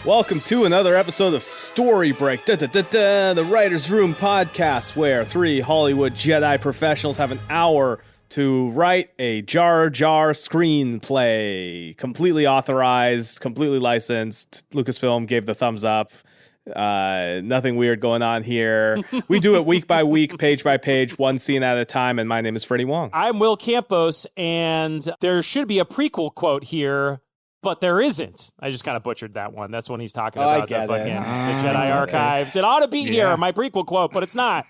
Welcome to another episode of Story Break, the Writer's Room podcast, where three Hollywood Jedi professionals have an hour to write a Jar Jar screenplay. Completely authorized, completely licensed. Lucasfilm gave the thumbs up. Nothing weird going on here. We do it week by week, page by page, one scene at a time, and my name is Freddie Wong. I'm Will Campos, and there should be a prequel quote here, but there isn't. I just kind of butchered that one. That's when he's talking about the Jedi Archives. It ought to be here, my prequel quote, but it's not.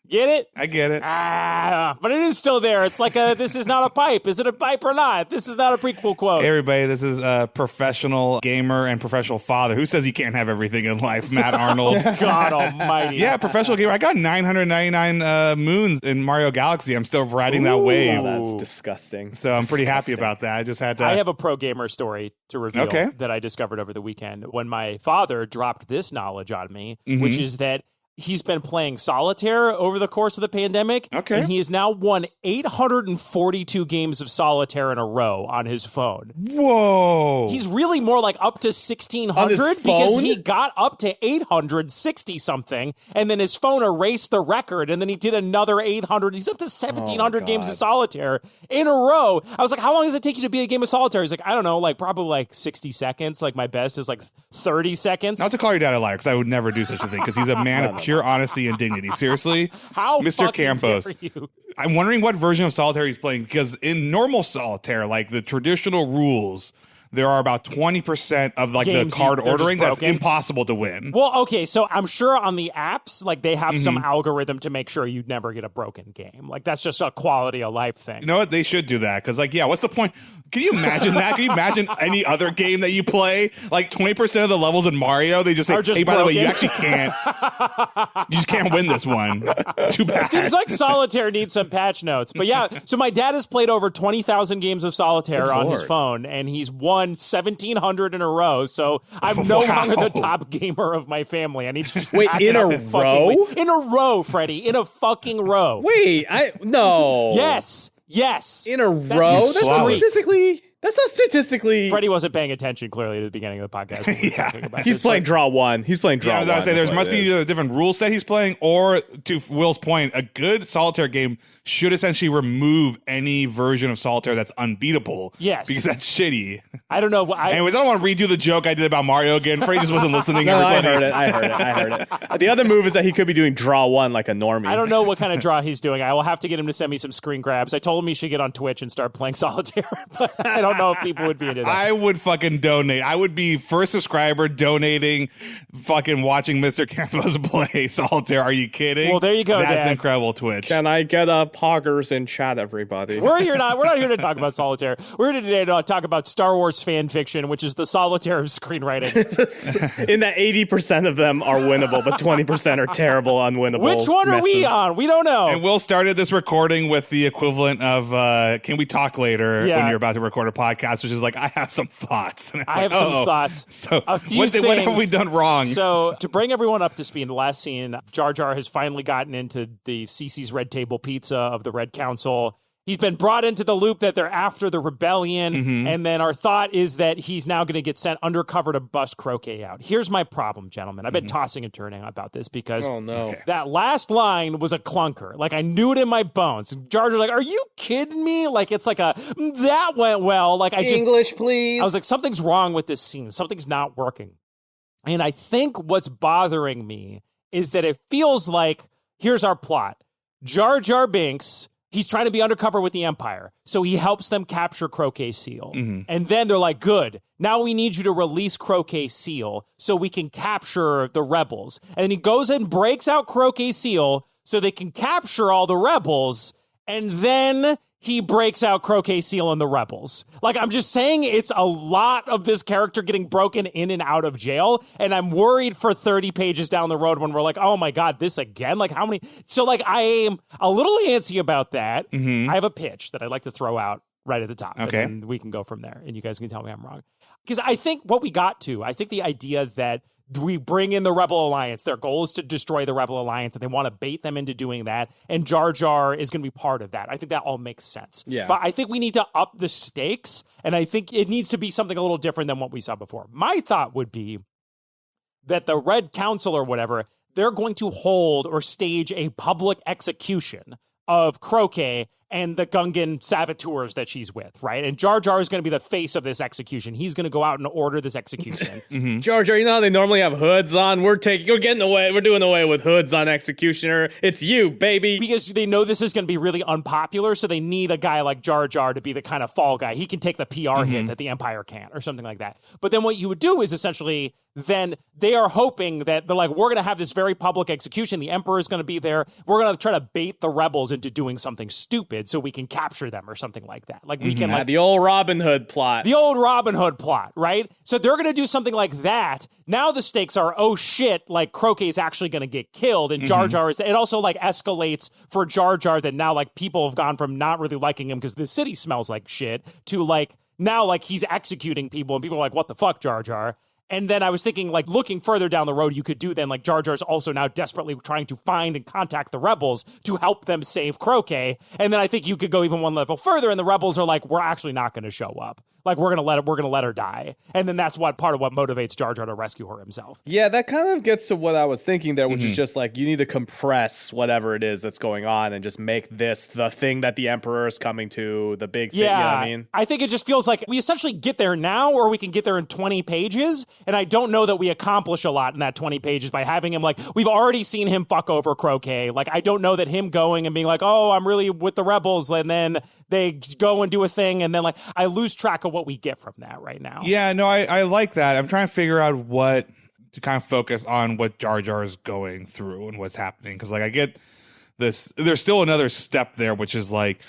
Get it? I get it. But it is still there. It's like this is not a pipe. Is it a pipe or not? This is not a prequel quote. Hey, everybody, this is a professional gamer and professional father. Who says you can't have everything in life? Matt Arnold. God almighty. Yeah, professional gamer. I got 999 moons in Mario Galaxy. I'm still riding that wave. Oh, that's disgusting. So I'm pretty happy about that. I just had to... I have a pro gamer story to reveal that I discovered over the weekend when my father dropped this knowledge on me, which is that he's been playing solitaire over the course of the pandemic. And he has now won 842 games of solitaire in a row on his phone. Whoa. He's really more like up to 1,600 because he got up to 860 something, and then his phone erased the record, and then he did another 800. He's up to 1,700 games of solitaire in a row. I was like, how long does it take you to beat a game of solitaire? He's like, I don't know, like probably like 60 seconds. Like my best is like 30 seconds. Not to call your dad a liar, because I would never do such a thing, because he's a man of pure honesty and dignity. Seriously, how Mr. Campos, I'm wondering what version of solitaire he's playing, because in normal solitaire, like the traditional rules, there are about 20% of like games the card ordering that's impossible to win. Well, okay, so I'm sure on the apps, like they have some algorithm to make sure you'd never get a broken game. Like that's just a quality of life thing. You know what? They should do that, because like, yeah, what's the point? Can you imagine that? Can you imagine any other game that you play? Like 20% of the levels in Mario, they just say, hey, by the way, you actually can't. You just can't win this one. Too bad. Seems like solitaire needs some patch notes. But yeah, so my dad has played over 20,000 games of solitaire on his phone, and he's won 1,700 in a row. So I'm no longer the top gamer of my family. I need to just wait, in a row? In a row, Freddie. In a fucking row. Wait, no. Yes. In a row? That's not statistically. Freddie wasn't paying attention clearly at the beginning of the podcast. When we were talking about he's playing draw one. He's playing draw one. I was going to say, there must be either a different rule set he's playing, or to Will's point, a good solitaire game should essentially remove any version of solitaire that's unbeatable. Yes. Because that's shitty. I don't know. Anyways, I don't want to redo the joke I did about Mario again. Freddie just wasn't listening. No, I heard it. The other move is that he could be doing draw one like a normie. I don't know what kind of draw he's doing. I will have to get him to send me some screen grabs. I told him he should get on Twitch and start playing solitaire, but I don't know if people would be into that. I would fucking donate. I would be first subscriber donating, fucking watching Mr. Campos play solitaire. Are you kidding? Well, there you go, That's Dad. incredible, Twitch. Can I get a poggers in chat, everybody? We're not here to talk about solitaire. We're here today to talk about Star Wars fan fiction, which is the solitaire of screenwriting. In that 80% of them are winnable, but 20% are terrible, unwinnable. Which one are we on? We don't know. And Will started this recording with the equivalent of can we talk later when you're about to record a podcast, which is like, I have some thoughts. And it's I have some thoughts. So what have we done wrong? So to bring everyone up to speed, in the last scene, Jar Jar has finally gotten into the CC's Red Table Pizza of the Red Council. He's been brought into the loop that they're after the rebellion, and then our thought is that he's now going to get sent undercover to bust Croquet out. Here's my problem, gentlemen. I've been tossing and turning about this because that last line was a clunker. Like, I knew it in my bones. Jar Jar's like, are you kidding me? Like, it's like that went well. Like, English, please. I was like, something's wrong with this scene. Something's not working. And I think what's bothering me is that it feels like, here's our plot. Jar Jar Binks, he's trying to be undercover with the Empire, so he helps them capture Croquet Seal. And then they're like, good, now we need you to release Croquet Seal so we can capture the rebels. And he goes and breaks out Croquet Seal so they can capture all the rebels, and then he breaks out Croquet Seal and the rebels. Like, I'm just saying, it's a lot of this character getting broken in and out of jail, and I'm worried for 30 pages down the road when we're like, oh my God, this again? Like, how many? So, like, I am a little antsy about that. I have a pitch that I'd like to throw out right at the top. Okay. And we can go from there, and you guys can tell me I'm wrong. Because I think what we got to, I think the idea that we bring in the Rebel Alliance. Their goal is to destroy the Rebel Alliance, and they want to bait them into doing that. And Jar Jar is going to be part of that. I think that all makes sense. Yeah. But I think we need to up the stakes, and I think it needs to be something a little different than what we saw before. My thought would be, that the Red Council or whatever, they're going to hold or stage a public execution of Croquet and the Gungan saboteurs that she's with, right? And Jar Jar is going to be the face of this execution. He's going to go out and order this execution. Jar Jar, you know how they normally have hoods on? We're doing away with hoods on Executioner. It's you, baby. Because they know this is going to be really unpopular, so they need a guy like Jar Jar to be the kind of fall guy. He can take the PR hit that the Empire can't, or something like that. But then what you would do is essentially, then they are hoping that they're like, we're going to have this very public execution. The Emperor is going to be there. We're going to try to bait the rebels into doing something stupid so we can capture them or something like that. Like we can, like the old Robin Hood plot. The old Robin Hood plot, right? So they're going to do something like that. Now the stakes are, oh shit, like Croquet is actually going to get killed, and Jar Jar is. It also like escalates for Jar Jar that now like people have gone from not really liking him because the city smells like shit to like now like he's executing people, and people are like, what the fuck, Jar Jar? And then I was thinking, like, looking further down the road, you could do then, like, Jar Jar's also now desperately trying to find and contact the rebels to help them save Croquet. And then I think you could go even one level further, and the rebels are like, we're actually not going to show up. Like, we're gonna let her die. And then that's what part of what motivates Jar Jar to rescue her himself. Yeah, that kind of gets to what I was thinking there, which is just like, you need to compress whatever it is that's going on and just make this the thing that the Emperor is coming to, the big thing, you know what I mean? I think it just feels like we essentially get there now, or we can get there in 20 pages. And I don't know that we accomplish a lot in that 20 pages by having him, like, we've already seen him fuck over Croquet. Like, I don't know that him going and being like, oh, I'm really with the rebels, and then they go and do a thing, and then, like, I lose track of what we get from that right now. Yeah, no, I like that. I'm trying to figure out what to kind of focus on what Jar Jar is going through and what's happening. Because, like, I get this, there's still another step there, which is like,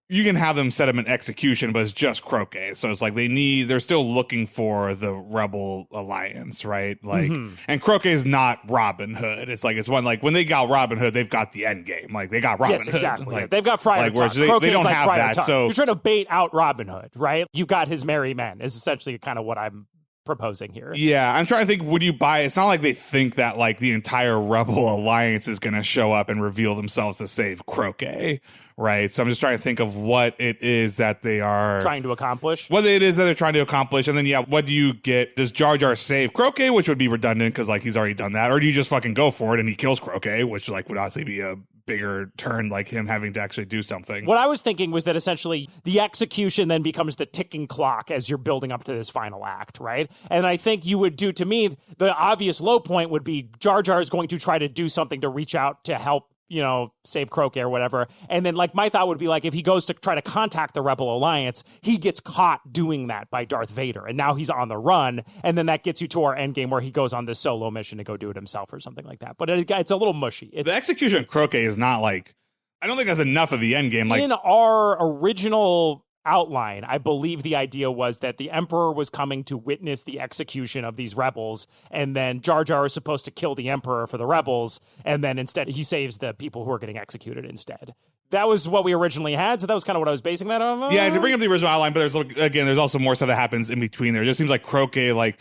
you can have them set him in execution, but it's just Croquet. So it's like they're still looking for the Rebel Alliance, right? Like, and Croquet's not Robin Hood. It's like, it's one, like, when they got Robin Hood, they've got the end game. Like, they got Robin Hood. Yes, exactly. Like, they've got Friar Tuck. They don't like have Friar that. Tuck. So you're trying to bait out Robin Hood, right? You've got his merry men is essentially kind of what I'm proposing here. Yeah, I'm trying to think, would you buy it? It's not like they think that like the entire Rebel Alliance is going to show up and reveal themselves to save Croquet, right? So I'm just trying to think of what it is that they are trying to accomplish. What it is that they're trying to accomplish. And then, yeah, what do you get? Does Jar Jar save Croquet, which would be redundant because like he's already done that? Or do you just fucking go for it and he kills Croquet, which like would honestly be a bigger turn, like him having to actually do something? What I was thinking was that essentially the execution then becomes the ticking clock as you're building up to this final act, right? And I think you would do, to me, the obvious low point would be Jar Jar is going to try to do something to reach out to help, you know, save Croquet or whatever. And then, like, my thought would be, like, if he goes to try to contact the Rebel Alliance, he gets caught doing that by Darth Vader. And now he's on the run. And then that gets you to our end game where he goes on this solo mission to go do it himself or something like that. But it's a little mushy. The execution of Croquet is not like, I don't think that's enough of the end game. Like, in our original outline, I believe the idea was that the Emperor was coming to witness the execution of these rebels, and then Jar Jar is supposed to kill the Emperor for the rebels, and then instead he saves the people who are getting executed instead. That was what we originally had, so that was kind of what I was basing that on. Yeah, to bring up the original outline, but there's also more stuff that happens in between there. It just seems like Croquet, like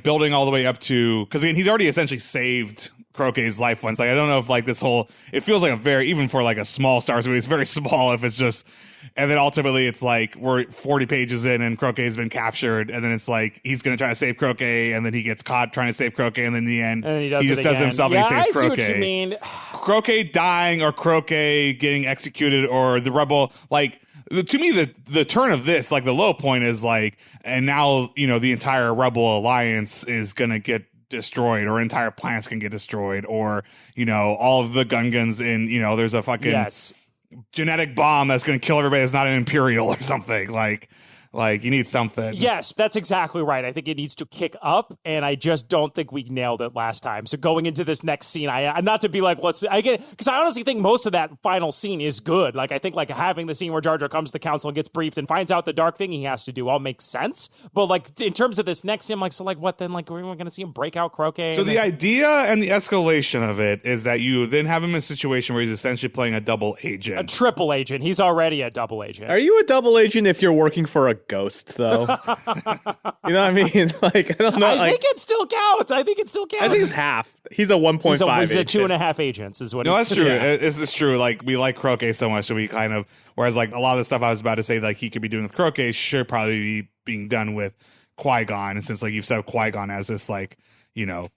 building all the way up to, because he's already essentially saved Croquet's life once. Like, I don't know if like this whole, it feels like a very, even for like a small Star Wars movie, it's very small if it's just, and then ultimately it's like we're 40 pages in and Croquet's been captured, and then it's like he's going to try to save Croquet, and then he gets caught trying to save Croquet, and then in the end he just does it himself and he saves Croquet. I see what you mean. Croquet dying or Croquet getting executed or the Rebel, like, to me, the turn of this, like the low point is like, and now, you know, the entire Rebel Alliance is going to get destroyed, or entire planets can get destroyed, or, you know, all of the Gungans in, you know, there's a fucking genetic bomb that's going to kill everybody that's not an Imperial or something. Like, you need something. Yes, that's exactly right. I think it needs to kick up, and I just don't think we nailed it last time. So going into this next scene, I not to be like, I get, because I honestly think most of that final scene is good. Like, I think like having the scene where Jar Jar comes to the council and gets briefed and finds out the dark thing he has to do all makes sense. But like in terms of this next scene, I'm like, so like what then? Like, we're going to see him break out Croquet. So the idea and the escalation of it is that you then have him in a situation where he's essentially playing a double agent. A triple agent. He's already a double agent. Are you a double agent if you're working for a ghost, though? You know what I mean? Like, I don't know. I think it still counts. I think it's half. He's a 1.5 He's a agent. 2.5 agents is what. No, that's true. It's true. Like, we like Croquet so much that we kind of, whereas like a lot of the stuff I was about to say, like he could be doing with Croquet should probably be being done with Qui-Gon. And since like you've set up Qui-Gon as this, like, you know,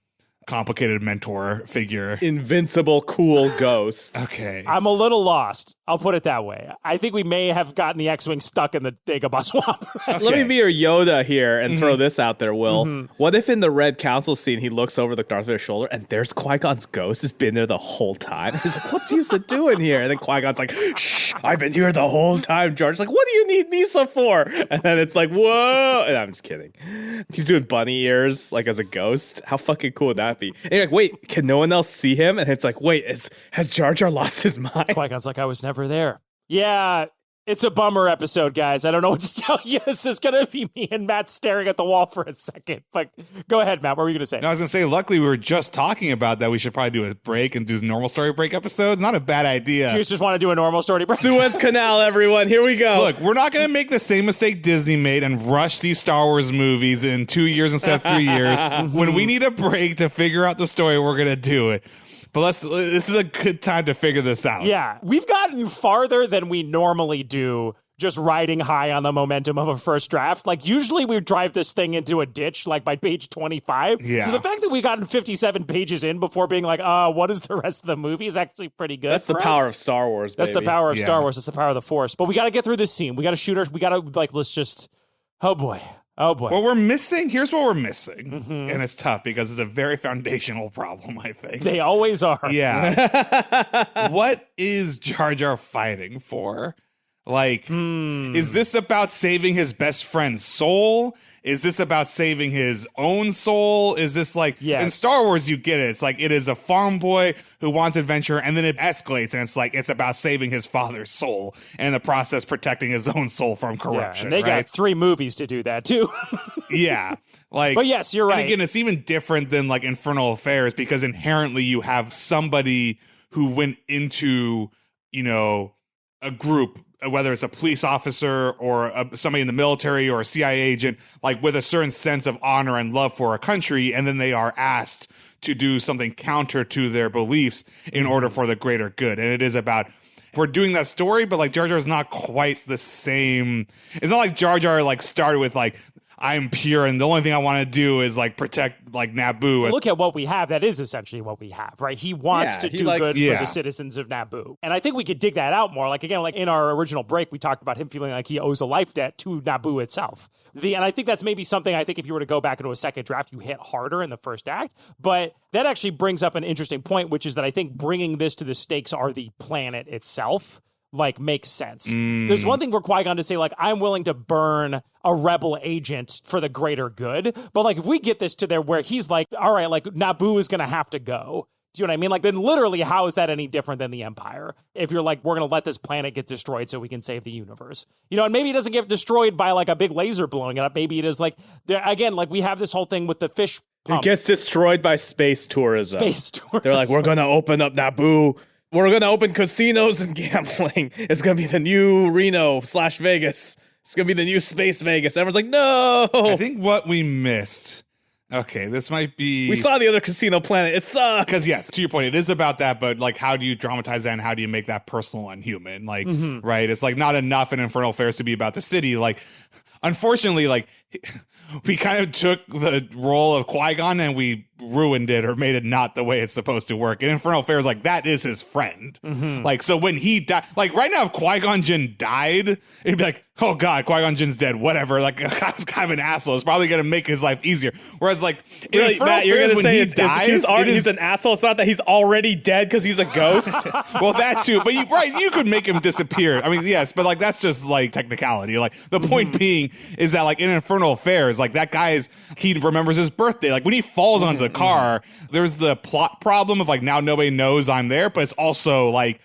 complicated mentor figure. Invincible, cool ghost. Okay. I'm a little lost. I'll put it that way. I think we may have gotten the X-Wing stuck in the Dagobah swamp. Okay. Let me be your Yoda here and throw this out there, Will. What if in the Red Council scene he looks over the Darth Vader's shoulder and there's Qui-Gon's ghost has been there the whole time? He's like, what's Yusa doing here? And then Qui-Gon's like, shh, I've been here the whole time, George. Like, what do you need Misa for? And then it's like, whoa. And I'm just kidding. He's doing bunny ears like as a ghost. How fucking cool would that be? And you're like, wait, can no one else see him? And it's like, wait, has Jar Jar lost his mind? Qui-Gon's like, I was never there. Yeah, it's a bummer episode, guys. I don't know what to tell you. This is going to be me and Matt staring at the wall for a second. But go ahead, Matt. What were you going to say? No, I was going to say, luckily, we were just talking about that. We should probably do a break and do normal story break episodes. Not a bad idea. Do you just want to do a normal story break? Suez Canal, everyone. Here we go. Look, we're not going to make the same mistake Disney made and rush these Star Wars movies in 2 years instead of 3 years. When we need a break to figure out the story, we're going to do it. But this is a good time to figure this out. Yeah, we've gotten farther than we normally do just riding high on the momentum of a first draft. Like, usually we drive this thing into a ditch, like, by page 25. Yeah. So the fact that we gotten 57 pages in before being like, what is the rest of the movie is actually pretty good. That's the power of Star Wars, baby. That's the power of Star Wars. That's the power of the Force. But we got to get through this scene. We got to shoot her. We got to, like, let's just, oh boy. Here's what we're missing. And it's tough because it's a very foundational problem, I think. They always are. Yeah. What is Jar Jar fighting for? Like, is this about saving his best friend's soul? Is this about saving his own soul? Is this like, in Star Wars, you get it. It's like, it is a farm boy who wants adventure, and then it escalates, and it's like, it's about saving his father's soul, and in the process, protecting his own soul from corruption. And they got 3 movies to do that, too. Yeah. Like, but yes, you're right. And again, it's even different than like Infernal Affairs because inherently you have somebody who went into, a group, whether it's a police officer or somebody in the military or a CIA agent, like with a certain sense of honor and love for a country, and then they are asked to do something counter to their beliefs in order for the greater good. And it is about, we're doing that story, but like Jar Jar is not quite the same. It's not like Jar Jar like started with like, I'm pure and the only thing I want to do is like protect like Naboo. Look at what we have. That is essentially what we have, right? He wants to do good for the citizens of Naboo. And I think we could dig that out more. Like, again, like in our original break, we talked about him feeling like he owes a life debt to Naboo itself. And I think that's maybe something I think if you were to go back into a second draft, you hit harder in the first act. But that actually brings up an interesting point, which is that I think bringing this to the stakes are the planet itself. Like, makes sense. There's one thing for Qui-Gon to say, like, I'm willing to burn a rebel agent for the greater good. But, like, if we get this to there where he's like, all right, like, Naboo is going to have to go. Do you know what I mean? Like, then literally, how is that any different than the Empire? If you're like, we're going to let this planet get destroyed so we can save the universe. And maybe it doesn't get destroyed by, like, a big laser blowing it up. Maybe it is, like, again, like, we have this whole thing with the fish pump. It gets destroyed by space tourism. They're like, we're going to open up Naboo. We're going to open casinos and gambling. It's going to be the new Reno/Vegas. It's going to be the new Space Vegas. Everyone's like, no. I think what we missed. Okay, this might be... We saw the other casino planet. It sucks. Because, yes, to your point, it is about that, but, like, how do you dramatize that and how do you make that personal and human? Like, right? It's, like, not enough in Infernal Affairs to be about the city. Like, unfortunately, like... we kind of took the role of Qui-Gon and we ruined it or made it not the way it's supposed to work. And Infernal Affairs, like, that is his friend. Like, so when he died, like, right now, if Qui-Gon Jinn died, it'd be like, oh God, Qui-Gon Jinn's dead, whatever. Like, I was kind of an asshole. It's probably going to make his life easier. Whereas, like, in really, Infernal Matt, you're Affairs, gonna when say he dies, he's an asshole. It's not that he's already dead because he's a ghost. Well, that too. But you could make him disappear. I mean, yes, but like that's just like technicality. Like the point being is that like in Infernal Affairs, like that he remembers his birthday. Like when he falls onto the car, there's the plot problem of like now nobody knows I'm there, but it's also like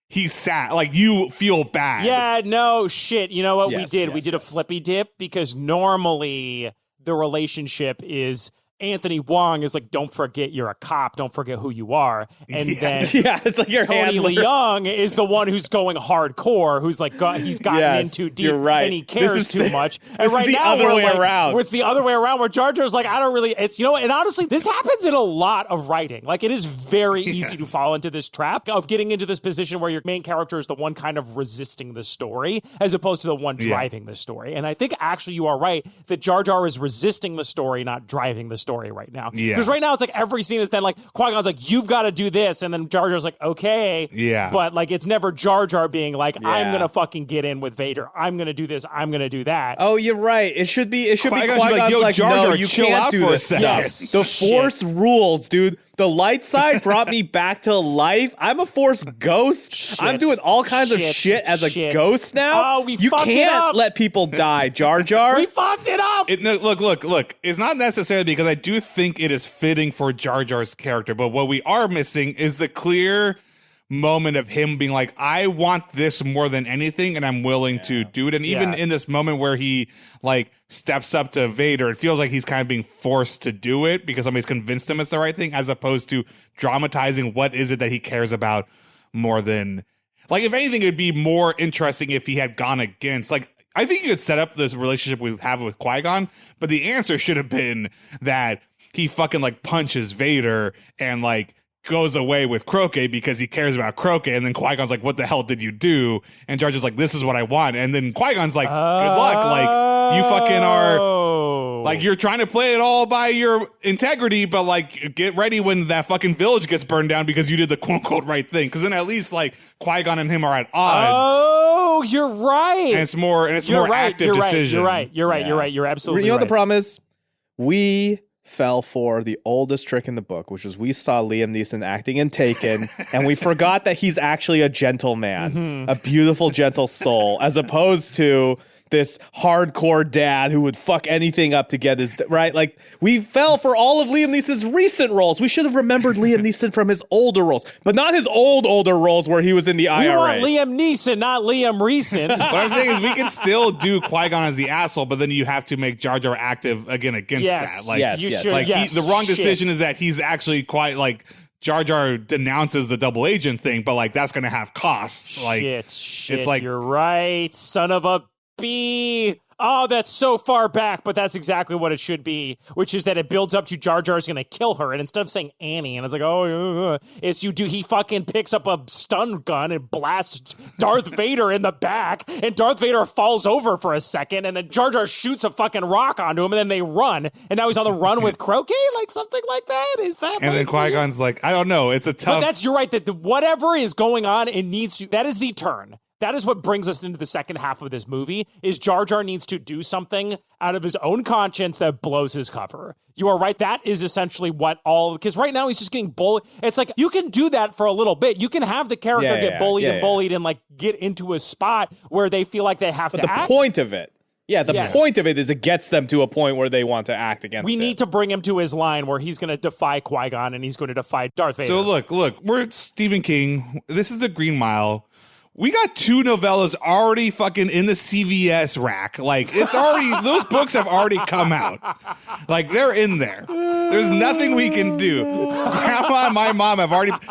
he's sad. Like you feel bad. Yeah, no shit. You know what we did? We did a flippy dip because normally the relationship is Anthony Wong is like, don't forget you're a cop. Don't forget who you are. And then it's like your Tony Leung is the one who's going hardcore, who's like, he's gotten in too deep and he cares too much. And right now we're like, it's the other way around where Jar Jar's like, I don't really, it's, and honestly, this happens in a lot of writing. Like it is very easy to fall into this trap of getting into this position where your main character is the one kind of resisting the story as opposed to the one driving the story. And I think actually you are right that Jar Jar is resisting the story, not driving the story. story right now. Yeah. Because right now it's like every scene is then like Qui-Gon's like, you've got to do this, and then Jar Jar's like, okay. Yeah. But like it's never Jar Jar being like, I'm gonna fucking get in with Vader. I'm gonna do this. I'm gonna do that. Oh, you're right. It should be Qui-Gon's Qui-Gon's like, yo, Jar Jar, no, you chill can't out do for a this second. stuff. The Force rules, dude. The light side brought me back to life. I'm a Force ghost. I'm doing all kinds of shit as a ghost now. Oh, we you fucked it can't up. let people die, Jar Jar. We fucked it up. Look. It's not necessarily because I do think it is fitting for Jar Jar's character, but what we are missing is the clear moment of him being like, I want this more than anything, and I'm willing to do it. And even in this moment where he like steps up to Vader, it feels like he's kind of being forced to do it because somebody's convinced him it's the right thing, as opposed to dramatizing what is it that he cares about more than, like, if anything, it'd be more interesting if he had gone against, like, I think you could set up this relationship we have with Qui-Gon, but the answer should have been that he fucking like punches Vader and like goes away with Croquet because he cares about Croquet, and then Qui-Gon's like, what the hell did you do? And Jar Jar's like, this is what I want. And then Qui-Gon's like, good luck. Like, you fucking are, like, you're trying to play it all by your integrity, but like, get ready when that fucking village gets burned down because you did the quote-unquote right thing. Because then at least like Qui-Gon and him are at odds. Oh, you're right. And it's more active decision. You're right. You're absolutely right. You know what the problem is? We fell for the oldest trick in the book, which was we saw Liam Neeson acting in Taken, and we forgot that he's actually a gentleman, a beautiful, gentle soul, as opposed to this hardcore dad who would fuck anything up to get his, right? Like, we fell for all of Liam Neeson's recent roles. We should have remembered Liam Neeson from his older roles, but not his older roles where he was in the IRA. We want Liam Neeson, not Liam Reeson. What I'm saying is we can still do Qui-Gon as the asshole, but then you have to make Jar Jar active again against that. Like, yes. Like the wrong decision is that he's actually quite like, Jar Jar denounces the double agent thing, but like that's going to have costs. Like, shit. It's like, you're right, son of a B. Oh, that's so far back, but that's exactly what it should be, which is that it builds up to Jar Jar's going to kill her, and instead of saying Annie, and it's like, it's he fucking picks up a stun gun and blasts Darth Vader in the back, and Darth Vader falls over for a second, and then Jar Jar shoots a fucking rock onto him, and then they run, and now he's on the run with Croquet, like something like that? Is that? And then Qui-Gon's like, I don't know, it's a tough. But you're right, that whatever is going on, it needs to, that is the turn. That is what brings us into the second half of this movie, is Jar Jar needs to do something out of his own conscience that blows his cover. You are right. That is essentially what because right now he's just getting bullied. It's like, you can do that for a little bit. You can have the character get bullied and like get into a spot where they feel like they have to act. The point of it. Yeah, the point of it is it gets them to a point where they want to act against We need to bring him to his line where he's going to defy Qui-Gon and he's going to defy Darth Vader. So look, we're Stephen King. This is the Green Mile. We got 2 novellas already fucking in the CVS rack. Like, it's already, those books have already come out. Like, they're in there. There's nothing we can do. Grandma and my mom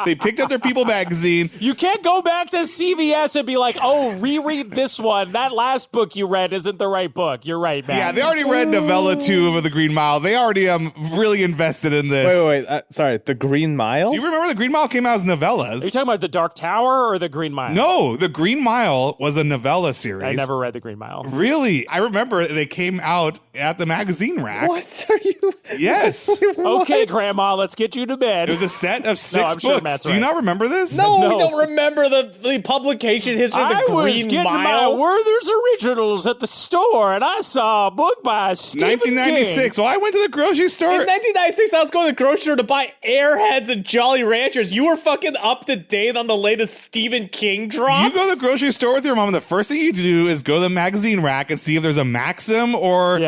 they picked up their People magazine. You can't go back to CVS and be like, oh, reread this one. That last book you read isn't the right book. You're right, man. Yeah, they already read novella 2 of The Green Mile. They already really invested in this. Wait. Sorry, The Green Mile? Do you remember The Green Mile came out as novellas? Are you talking about The Dark Tower or The Green Mile? No, The Green Mile was a novella series. I never read The Green Mile. Really? I remember they came out at the magazine rack. What are you? Yes. Okay, Grandma, let's get you to bed. It was a set of 6 books. Sure Matt's Do you not remember this? No, we don't remember the publication history of The Green Mile. I was getting my Werther's Originals at the store, and I saw a book by Stephen 1996. King. Well, I went to the grocery store. In 1996, I was going to the grocery store to buy Airheads and Jolly Ranchers. You were fucking up to date on the latest Stephen King drops? You go to the grocery store with your mom, and the first thing you do is go to the magazine rack and see if there's a Maxim or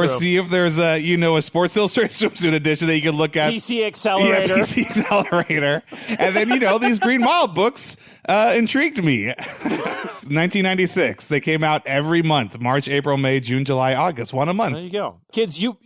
see if there's a Sports Illustrated swimsuit edition that you can look at. PC Accelerator. Yeah, PC Accelerator. And then, these Green Mile books intrigued me. 1996. They came out every month. March, April, May, June, July, August. One a month. There you go. Kids, you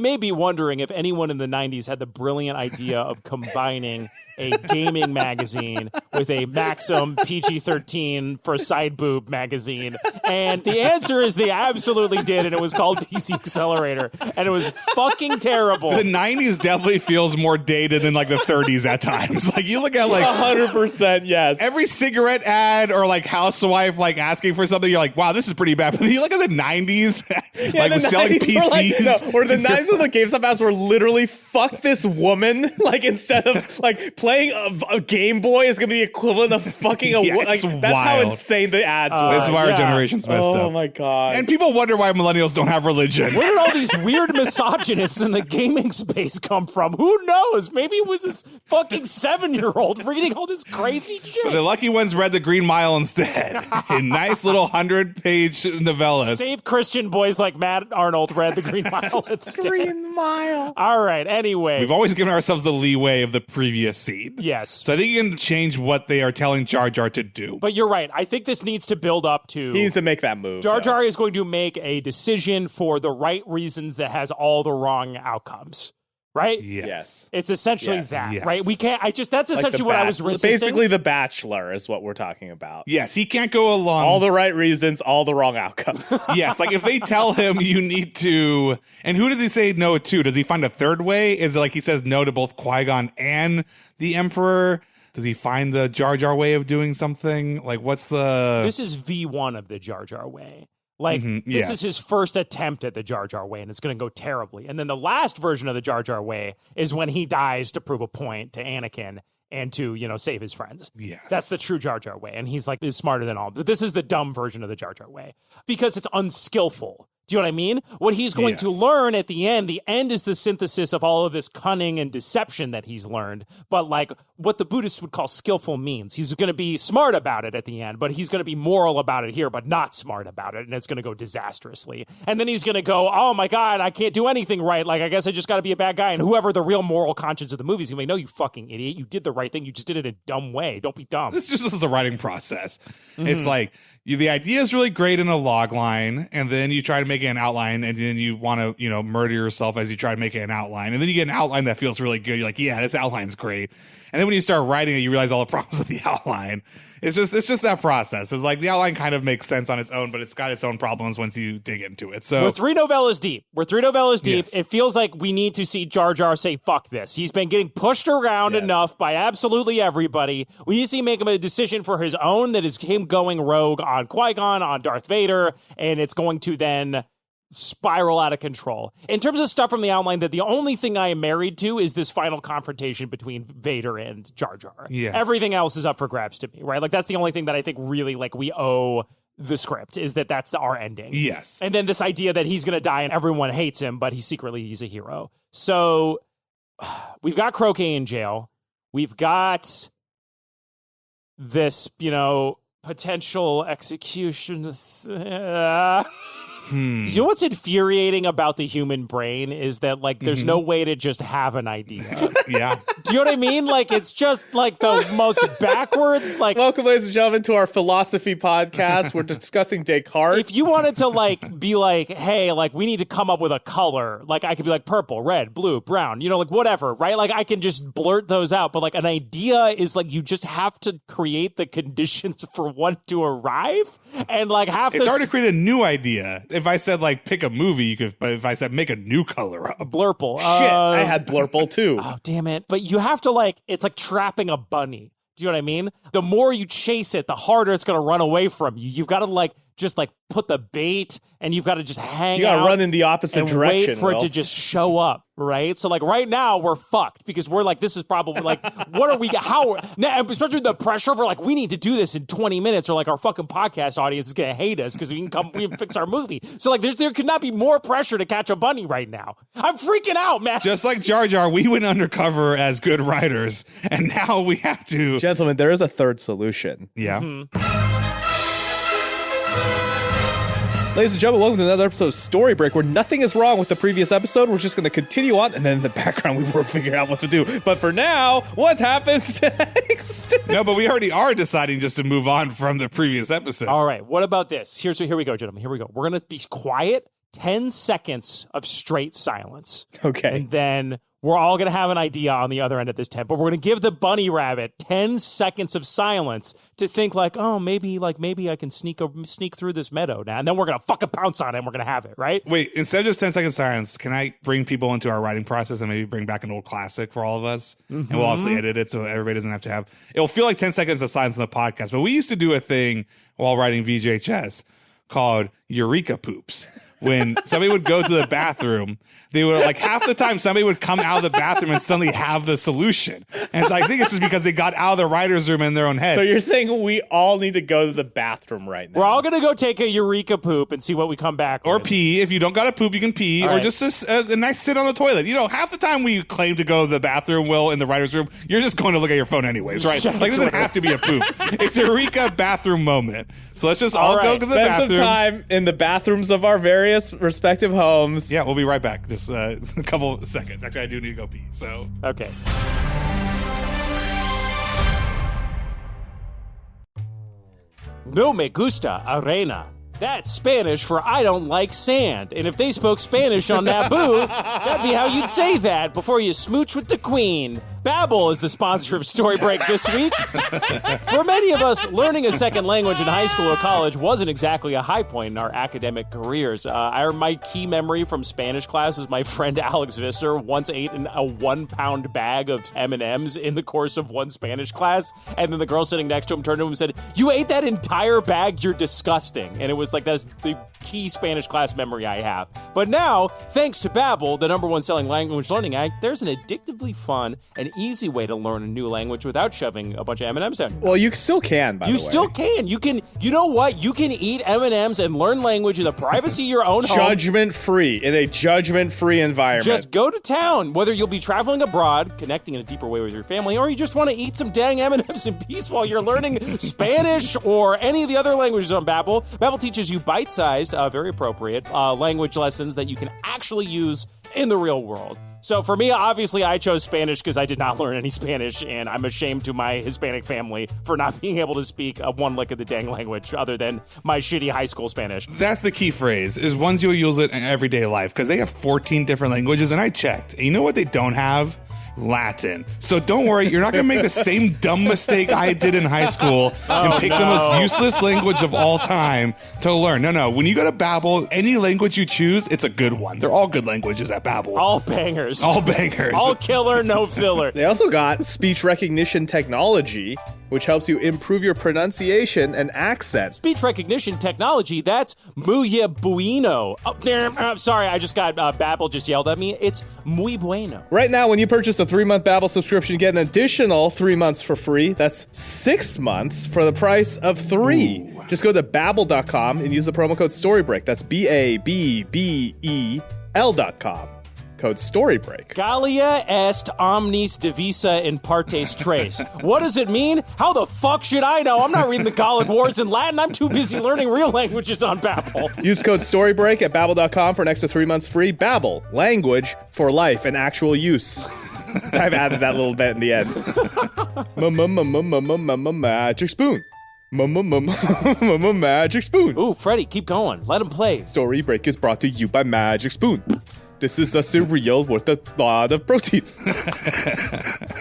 may be wondering if anyone in the 90s had the brilliant idea of combining a gaming magazine with a Maxim PG-13 for side boob magazine? And the answer is they absolutely did, and it was called PC Accelerator, and it was fucking terrible. The 90s definitely feels more dated than like the 30s at times. Like you look at like 100%, yes. every cigarette ad or like housewife like asking for something, you're like, wow, this is pretty bad. But then you look at the 90s, like was selling PCs. Or the 90s when the GameStop ads were literally fuck this woman. Like instead of like playing a Game Boy is gonna be the equivalent of fucking a woman. Like that's how wild. insane the ads were. This is why our generation's messed up. Oh my god. And people wonder why millennials don't have religion. Where did all these weird misogynists in the gaming space come from? Who knows? Maybe it was this fucking 7-year-old reading all this crazy shit. The lucky ones read The Green Mile instead. A nice little 100-page novella. Save Christian boys like Matt Arnold read The Green Mile instead. Green Mile. All right, anyway. We've always given ourselves the leeway of the previous scene. Yes. So I think you can change what they are telling Jar Jar to do. But you're right. I think this needs to build up to... He needs to make that move. Jar Jar is going to make a decision for the right reasons that has all the wrong outcomes. Right? Yes. It's essentially that, Yes. right? We can't, that's essentially what I was resisting. Basically The Bachelor is what we're talking about. Yes, he can't go along. All the right reasons, all the wrong outcomes. Yes, like if they tell him you need to, and who does he say no to? Does he find a third way? Is it like he says no to both Qui-Gon and the Emperor? Does he find the Jar Jar way of doing something? Like what's the... This is V1 of the Jar Jar way. Like, this is his first attempt at the Jar Jar way, and it's going to go terribly. And then the last version of the Jar Jar way is when he dies to prove a point to Anakin and to, save his friends. Yes. That's the true Jar Jar way. And he's like, is smarter than all. But this is the dumb version of the Jar Jar way because it's unskillful. Do you know what I mean? What he's going to learn at the end is the synthesis of all of this cunning and deception that he's learned. But like what the Buddhists would call skillful means. He's going to be smart about it at the end, but he's going to be moral about it here, but not smart about it. And it's going to go disastrously. And then he's going to go, oh my God, I can't do anything right. Like, I guess I just got to be a bad guy. And whoever the real moral conscience of the movie is going to be, no, you fucking idiot. You did the right thing. You just did it in a dumb way. Don't be dumb. This is the writing process. It's like, the idea is really great in a log line, and then you try to make it an outline, and then you want to, murder yourself as you try to make it an outline. And then you get an outline that feels really good. You're like, yeah, this outline's great. And then when you start writing it, you realize all the problems with the outline. It's just that process. It's like the outline kind of makes sense on its own, but it's got its own problems once you dig into it. So we're 3 novellas deep. Yes. It feels like we need to see Jar Jar say, fuck this. He's been getting pushed around enough by absolutely everybody. We need to see him make him a decision for his own that is him going rogue on Qui-Gon, on Darth Vader, and it's going to then spiral out of control. In terms of stuff from the outline, that the only thing I am married to is this final confrontation between Vader and Jar Jar. Yes. Everything else is up for grabs to me, right? Like that's the only thing that I think really like we owe the script is that's our ending. Yes. And then this idea that he's going to die and everyone hates him, but he's a hero. So we've got Croquet in jail. We've got this, potential execution. You know what's infuriating about the human brain is that like there's no way to just have an idea. Yeah. Do you know what I mean? Like it's just like the most backwards like Welcome, ladies and gentlemen, to our philosophy podcast. We're discussing Descartes. if you wanted to like be like, hey, like we need to come up with a color, like I could be like purple, red, blue, brown, like whatever, right? Like I can just blurt those out. But like an idea is like you just have to create the conditions for one to arrive and like have It's hard to create a new idea. If I said like pick a movie, you could. But if I said make a new color up, Blurple. Shit, I had Blurple too. Oh damn it! But you have to like it's like trapping a bunny. Do you know what I mean? The more you chase it, the harder it's going to run away from you. You've got to like just like put the bait, and you've got to just hang. You got out to run in the opposite and direction. Wait for it to just show up, right? So like right now we're fucked because we're like this is probably like what are we? How? Now, especially the pressure of like we need to do this in 20 minutes, or like our fucking podcast audience is going to hate us because we can fix our movie. So like there could not be more pressure to catch a bunny right now. I'm freaking out, man. just like Jar Jar, we went undercover as good writers, and now we have to. Gentlemen, there is a third solution. Yeah. Ladies and gentlemen, welcome to another episode of Story Break, where nothing is wrong with the previous episode. We're just going to continue on, and then in the background, we were figuring out what to do. But for now, what happens next? No, but we already are deciding just to move on from the previous episode. All right, what about this? Here we go, gentlemen. Here we go. We're going to be quiet 10 seconds of straight silence. Okay. And then we're all going to have an idea on the other end of this tent, but we're going to give the bunny rabbit 10 seconds of silence to think like, oh, maybe I can sneak through this meadow now. And then we're going to fucking pounce on it and we're going to have it, right? Wait, instead of just 10 seconds silence, can I bring people into our writing process and maybe bring back an old classic for all of us? And we'll obviously edit it so everybody doesn't have to have, it'll feel like 10 seconds of silence in the podcast. But we used to do a thing while writing VJHS called Eureka Poops. When somebody would go to the bathroom, they would, like, half the time somebody would come out of the bathroom and suddenly have the solution. And so I think it's just because they got out of the writer's room in their own head. So you're saying we all need to go to the bathroom right now? We're all going to go take a Eureka poop and see what we come back or with. pee. If you don't got to poop, you can pee. All or right. just a nice sit on the toilet. You know, half the time we claim to go to the bathroom, Will, in the writer's room, you're just going to look at your phone anyways, right? Like, it doesn't have to be a poop. It's a Eureka bathroom moment. So let's just all go to the Spend bathroom. some time in the bathrooms of our various respective homes. Yeah, we'll be right back. Just a couple seconds. Actually, I do need to go pee. So Okay. No me gusta arena. That's Spanish for I don't like sand. And if they spoke Spanish on Naboo, that'd be how you'd say that before you smooch with the queen. Babbel is the sponsor of Story Break this week. For many of us, learning a second language in high school or college wasn't exactly a high point in our academic careers. My key memory from Spanish class is my friend Alex Visser once ate a 1-pound bag of M&Ms in the course of one Spanish class, and then the girl sitting next to him turned to him and said, "You ate that entire bag? You're disgusting." And it was like, that's the key Spanish class memory I have. But now, thanks to Babbel, the #1 selling language learning app, there's an addictively fun and easy way to learn a new language without shoving a bunch of M&Ms down your mouth. Well, you still can, by the way. You still can. You can. You know what? You can eat M&Ms and learn language in the privacy of your own home. Judgment-free, in a judgment-free environment. Just go to town. Whether you'll be traveling abroad, connecting in a deeper way with your family, or you just want to eat some dang M&Ms in peace while you're learning Spanish or any of the other languages on Babbel. Babbel teaches you bite-sized, very appropriate language lessons that you can actually use in the real world. So for me, obviously, I chose Spanish because I did not learn any Spanish, and I'm ashamed to my Hispanic family for not being able to speak one lick of the dang language other than my shitty high school Spanish. that's the key phrase, is ones you'll use it in everyday life, because they have 14 different languages, and I checked. And you know what they don't have? Latin. So don't worry, you're not going to make the same dumb mistake I did in high school and pick the most useless language of all time to learn. No. When you go to Babbel, any language you choose, it's a good one. They're all good languages at Babbel. All bangers. All bangers. All killer, no filler. They also got speech recognition technology, which helps you improve your pronunciation and accent. Speech recognition technology, that's muy bueno. Oh, sorry, I just got Babbel just yelled at me. It's muy bueno. Right now, when you purchase a 3-month Babbel subscription, you get an additional 3 months for free. That's 6 months for the price of 3. Ooh. Just go to babbel.com and use the promo code STORYBREAK. That's BABBEL.com. Code STORYBREAK. Gallia est omnis divisa in partes tres. What does it mean? How the fuck should I know? I'm not reading the Gallic words in Latin. I'm too busy learning real languages on Babbel. Use code STORYBREAK at babbel.com for an extra 3 months free. Babbel, language for life and actual use. I've added that little bit in the end. Magic spoon. Magic spoon. Ooh, Freddie, keep going. Let him play. Story Break is brought to you by Magic Spoon. This is a cereal with a lot of protein.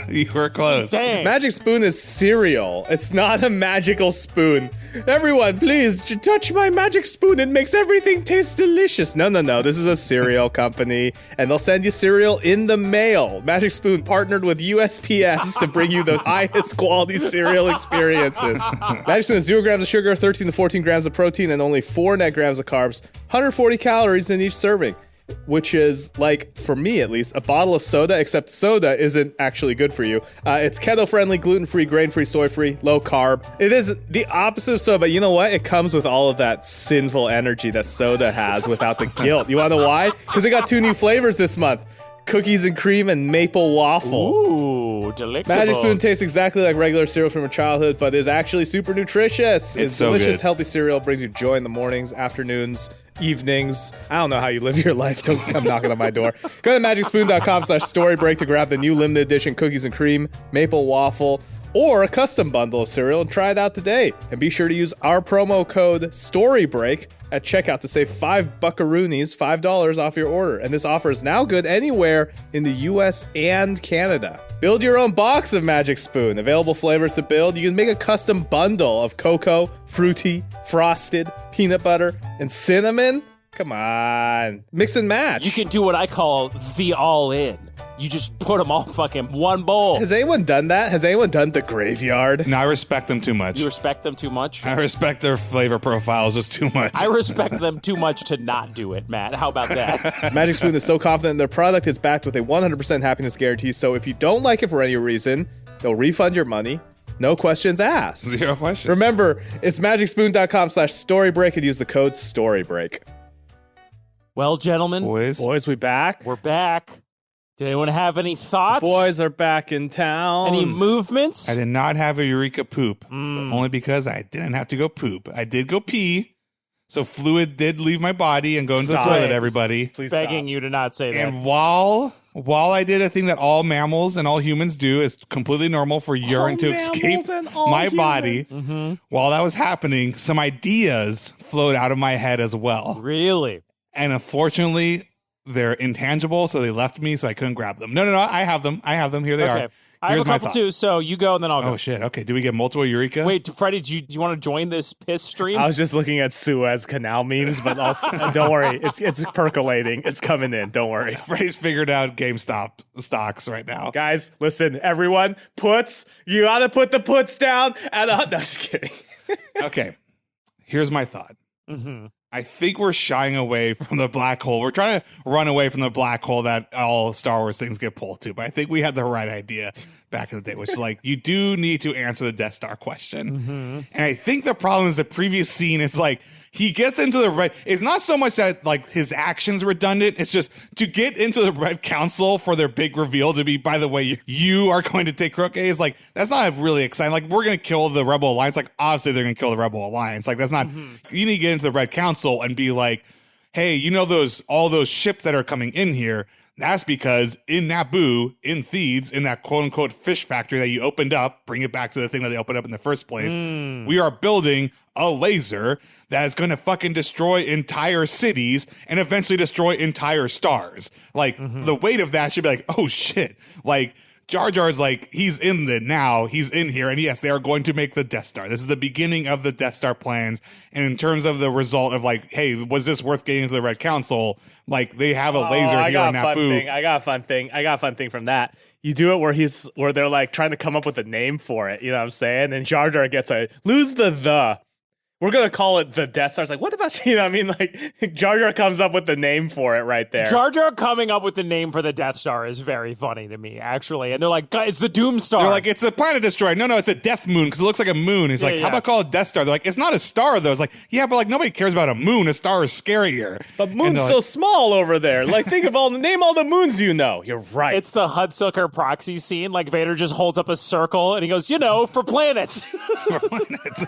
You were close. Dang. Magic Spoon is cereal. It's not a magical spoon. Everyone, please touch my Magic Spoon. It makes everything taste delicious. No. This is a cereal company, and they'll send you cereal in the mail. Magic Spoon partnered with USPS to bring you the highest quality cereal experiences. Magic Spoon has 0 grams of sugar, 13 to 14 grams of protein, and only 4 net grams of carbs, 140 calories in each serving. Which is, like, for me at least, a bottle of soda, except soda isn't actually good for you. It's keto-friendly, gluten-free, grain-free, soy-free, low-carb. It is the opposite of soda, but you know what? It comes with all of that sinful energy that soda has without the guilt. You want to know why? Because it got 2 new flavors this month. Cookies and cream and maple waffle. Ooh, delectable. Magic Spoon tastes exactly like regular cereal from your childhood, but is actually super nutritious. It's so delicious, good. healthy cereal. Brings you joy in the mornings, afternoons, evenings. I don't know how you live your life. Don't come knocking on my door. Go to magicspoon.com/storybreak to grab the new limited edition cookies and cream, maple waffle, or a custom bundle of cereal and try it out today. And be sure to use our promo code STORYBREAK at checkout to save $5 buckaroonies, $5 off your order. And this offer is now good anywhere in the US and Canada. Build your own box of Magic Spoon. Available flavors to build. You can make a custom bundle of cocoa, fruity, frosted, peanut butter, and cinnamon. Come on. Mix and match. You can do what I call the all-in. You just put them all fucking one bowl. Has anyone done that? Has anyone done the graveyard? No, I respect them too much. You respect them too much? I respect their flavor profiles just too much. I respect them too much to not do it, Matt. How about that? Magic Spoon is so confident their product is backed with a 100% happiness guarantee, so if you don't like it for any reason, they'll refund your money. No questions asked. Zero questions. Remember, it's magicspoon.com/storybreak and use the code STORYBREAK. Well, gentlemen. Boys, we back? We're back. Did anyone have any thoughts? Boys are back in town. Any movements? I did not have a eureka poop, only because I didn't have to go poop. I did go pee, so fluid did leave my body and go into the toilet, everybody. Please begging stop. you to not say that. And while I did a thing that all mammals and all humans do, is completely normal for urine to escape my body. Mm-hmm. While that was happening, some ideas flowed out of my head as well. Really? And unfortunately, they're intangible, so they left me, so I couldn't grab them. No, I have them. Here they are. I have a couple too, so you go and then I'll go. Oh, shit. Okay, do we get multiple eureka? Wait, Freddie, do you want to join this piss stream? I was just looking at Suez Canal memes, but also, don't worry. It's percolating. It's coming in. Don't worry. Freddie's figured out GameStop stocks right now. Guys, listen, everyone, puts. You got to put the puts down. No, just kidding. Okay, here's my thought. Mm-hmm. I think we're shying away from the black hole. We're trying to run away from the black hole that all Star Wars things get pulled to. But I think we had the right idea back in the day, which is like, you do need to answer the Death Star question. Mm-hmm. And I think the problem is the previous scene is like, he gets into the red. It's not so much that like his actions redundant. It's just to get into the Red Council for their big reveal to be, by the way, you are going to take Croquet is like, that's not really exciting. Like, we're going to kill the Rebel Alliance. Like, obviously they're going to kill the Rebel Alliance. Like, that's not, you need to get into the Red Council and be like, hey, you know, all those ships that are coming in here, that's because in Naboo, in Thebes, in that quote unquote fish factory that you opened up, bring it back to the thing that they opened up in the first place, we are building a laser that is going to fucking destroy entire cities and eventually destroy entire stars. Like, the weight of that should be like, oh shit. Like, Jar Jar's like, he's in here, and yes, they are going to make the Death Star. This is the beginning of the Death Star plans, and in terms of the result of like, hey, was this worth getting to the Red Council? Like, they have a laser here in Naboo. I got a fun thing from that. You do it where they're like trying to come up with a name for it, you know what I'm saying? And Jar Jar gets lose the. We're going to call it the Death Star. It's like, what about, you know what I mean? Like, Jar Jar comes up with the name for it right there. Jar Jar coming up with the name for the Death Star is very funny to me, actually. And they're like, it's the Doom Star. They're like, it's a planet destroyer. No, it's a Death Moon because it looks like a moon. He's like, how about call it Death Star? They're like, it's not a star, though. It's like, yeah, but like, nobody cares about a moon. A star is scarier. But moon's so small over there. Like, think of name all the moons you know. You're right. It's the Hudsucker proxy scene. Like, Vader just holds up a circle and he goes, for planets. For planets.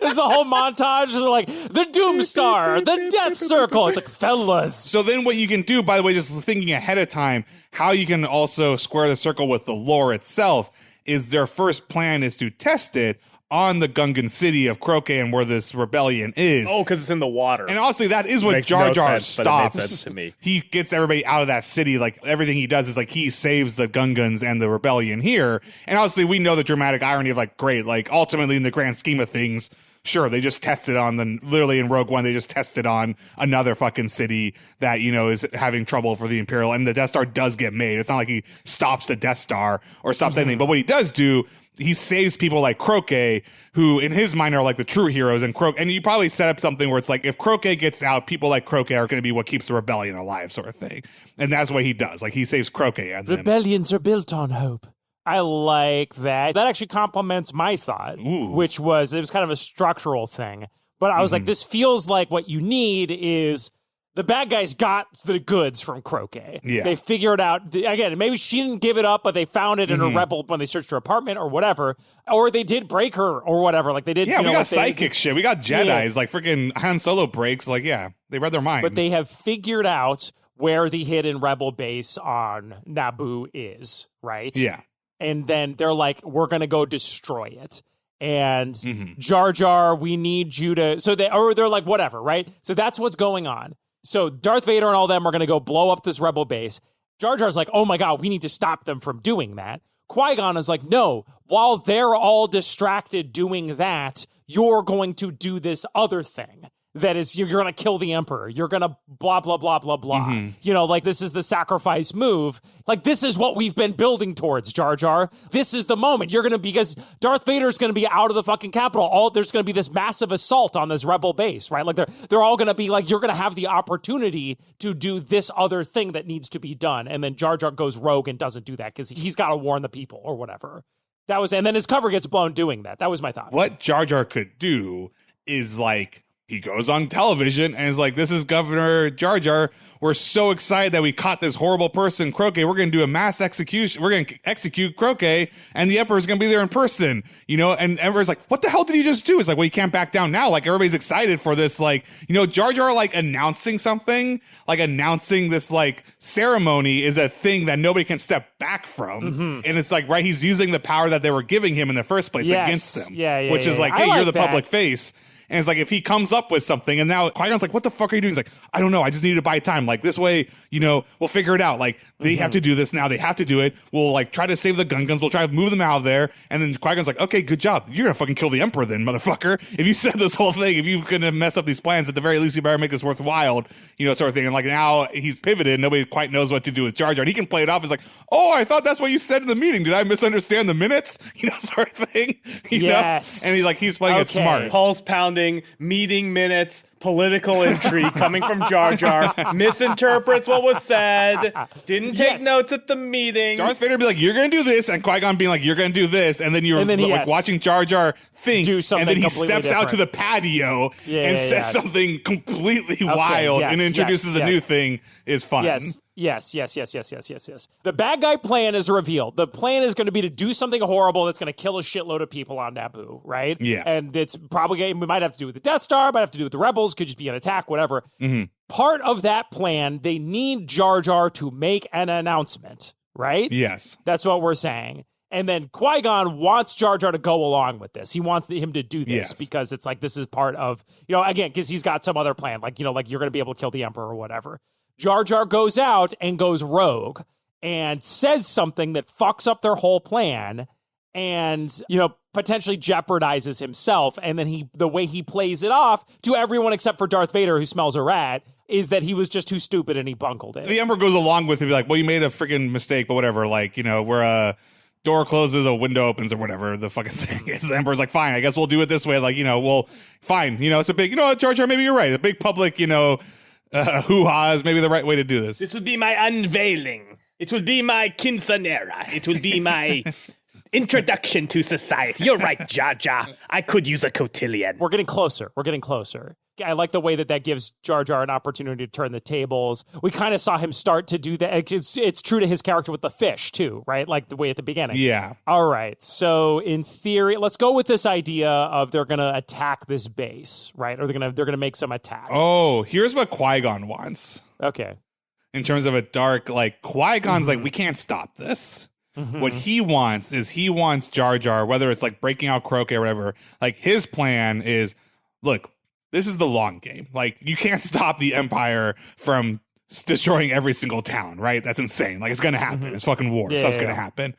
There's the whole montage. They're like, the Doom Star, the Death Circle. It's like, fellas. So then what you can do, by the way, just thinking ahead of time, how you can also square the circle with the lore itself is their first plan is to test it on the Gungan city of Croquet and where this rebellion is. Oh, because it's in the water. And honestly, that is what Jar Jar stops. But it made sense to me. He gets everybody out of that city. Like, everything he does is like he saves the Gungans and the rebellion here. And obviously, we know the dramatic irony of like, great, like ultimately in the grand scheme of things, sure, they just tested on literally in Rogue One, they just tested on another fucking city that, you know, is having trouble for the Imperial, and the Death Star does get made. It's not like he stops the Death Star or stops anything, but what he does do, he saves people like Croquet, who in his mind are like the true heroes, and you probably set up something where it's like, if Croquet gets out, people like Croquet are going to be what keeps the rebellion alive, sort of thing. And that's what he does. Like, he saves Croquet. And rebellions are built on hope. I like that. That actually complements my thought, which was, it was kind of a structural thing. But I was like, this feels like what you need is the bad guys got the goods from Croquet. Yeah. They figured out, again, maybe she didn't give it up, but they found it in her rebel when they searched her apartment or whatever. Or they did break her or whatever. Like, they did. Yeah, we got psychic shit. We got Jedis. Like, freaking Han Solo breaks. Like, yeah, they read their mind. But they have figured out where the hidden rebel base on Naboo is, right? Yeah. And then they're like, we're going to go destroy it. and Jar Jar, we need you to, they're like, whatever, right? So that's what's going on. So Darth Vader and all them are going to go blow up this rebel base. Jar Jar's like, oh my God, we need to stop them from doing that. Qui-Gon is like, no, while they're all distracted doing that, you're going to do this other thing. That is, you're going to kill the Emperor. You're going to blah, blah, blah, blah, blah. You know, like, this is the sacrifice move. Like, this is what we've been building towards, Jar Jar. This is the moment. You're going to, because Darth Vader's going to be out of the fucking capital. There's going to be this massive assault on this rebel base, right? Like, they're all going to be like, you're going to have the opportunity to do this other thing that needs to be done. And then Jar Jar goes rogue and doesn't do that because he's got to warn the people or whatever. And then his cover gets blown doing that. That was my thought. What Jar Jar could do is, like, he goes on television and is like, this is Governor Jar Jar. We're so excited that we caught this horrible person, Croquet. We're going to do a mass execution. We're going to execute Croquet, and the Emperor's going to be there in person, you know? And Emperor's like, what the hell did you just do? It's like, well, you can't back down now. Like, everybody's excited for this, like, you know, Jar Jar, like, announcing something, like, announcing this, like, ceremony is a thing that nobody can step back from. And it's like, right, he's using the power that they were giving him in the first place against them. Which is like, hey, you're the public face. And it's like, if he comes up with something, and now Qui-Gon's like, what the fuck are you doing? He's like, I don't know. I just need to buy time. Like, this way, you know, we'll figure it out. Like, they have to do this now. They have to do it. We'll, like, try to save the Gungans. We'll try to move them out of there. And then Qui-Gon's like, okay, good job. You're going to fucking kill the Emperor then, motherfucker. If you said this whole thing, if you're going to mess up these plans, at the very least, you better make this worthwhile, you know, sort of thing. And, like, now he's pivoted. Nobody quite knows what to do with Jar Jar. And he can play it off as like, oh, I thought that's what you said in the meeting. Did I misunderstand the minutes? You know, sort of thing. You know? And he's like, he's playing it smart. Pulse pounding, meeting minutes, political intrigue coming from Jar Jar, misinterprets what was said, didn't take notes at the meeting. Darth Vader be like, you're going to do this, and Qui-Gon being like, you're going to do this, and then you're like watching Jar Jar think, and then he steps out to the patio and says something completely wild and introduces a new thing is fun. Yes. The bad guy plan is revealed. The plan is going to be to do something horrible that's going to kill a shitload of people on Naboo, right? Yeah. And it's probably, we might have to do with the Death Star, might have to do with the Rebels, could just be an attack, whatever. Part of that plan, they need Jar Jar to make an announcement, right? Yes. That's what we're saying. And then Qui-Gon wants Jar Jar to go along with this. He wants him to do this because it's like, this is part of, you know, again, because he's got some other plan, like, you know, like, you're going to be able to kill the Emperor or whatever. Jar Jar goes out and goes rogue and says something that fucks up their whole plan and, you know, potentially jeopardizes himself. And then the way he plays it off to everyone except for Darth Vader, who smells a rat, is that he was just too stupid and he bungled it. The Emperor goes along with it, be like, well, you made a freaking mistake, but whatever. Like, you know, where door closes, a window opens, or whatever the fucking thing is. The Emperor's like, fine, I guess we'll do it this way. Like, you know, well, fine. You know, it's a big, you know, Jar Jar, maybe you're right. A big public, you know, hoo-ha is maybe the right way to do this. This would be my unveiling. It would be my quinceanera. It would be my introduction to society. You're right, Jar Jar. I could use a cotillion. We're getting closer. I like the way that gives Jar Jar an opportunity to turn the tables. We kind of saw him start to do that. It's true to his character with the fish, too, right? Like the way at the beginning. Yeah. All right. So in theory, let's go with this idea of they're going to attack this base, right? Or they're going to make some attack. Oh, here's what Qui-Gon wants. Okay. In terms of a dark, like, Qui-Gon's like, we can't stop this. What he wants is Jar Jar, whether it's like breaking out Croquet or whatever, like his plan is, look, this is the long game. Like, you can't stop the Empire from destroying every single town, right? That's insane. Like, it's going to happen. It's fucking war. Stuff's going to happen.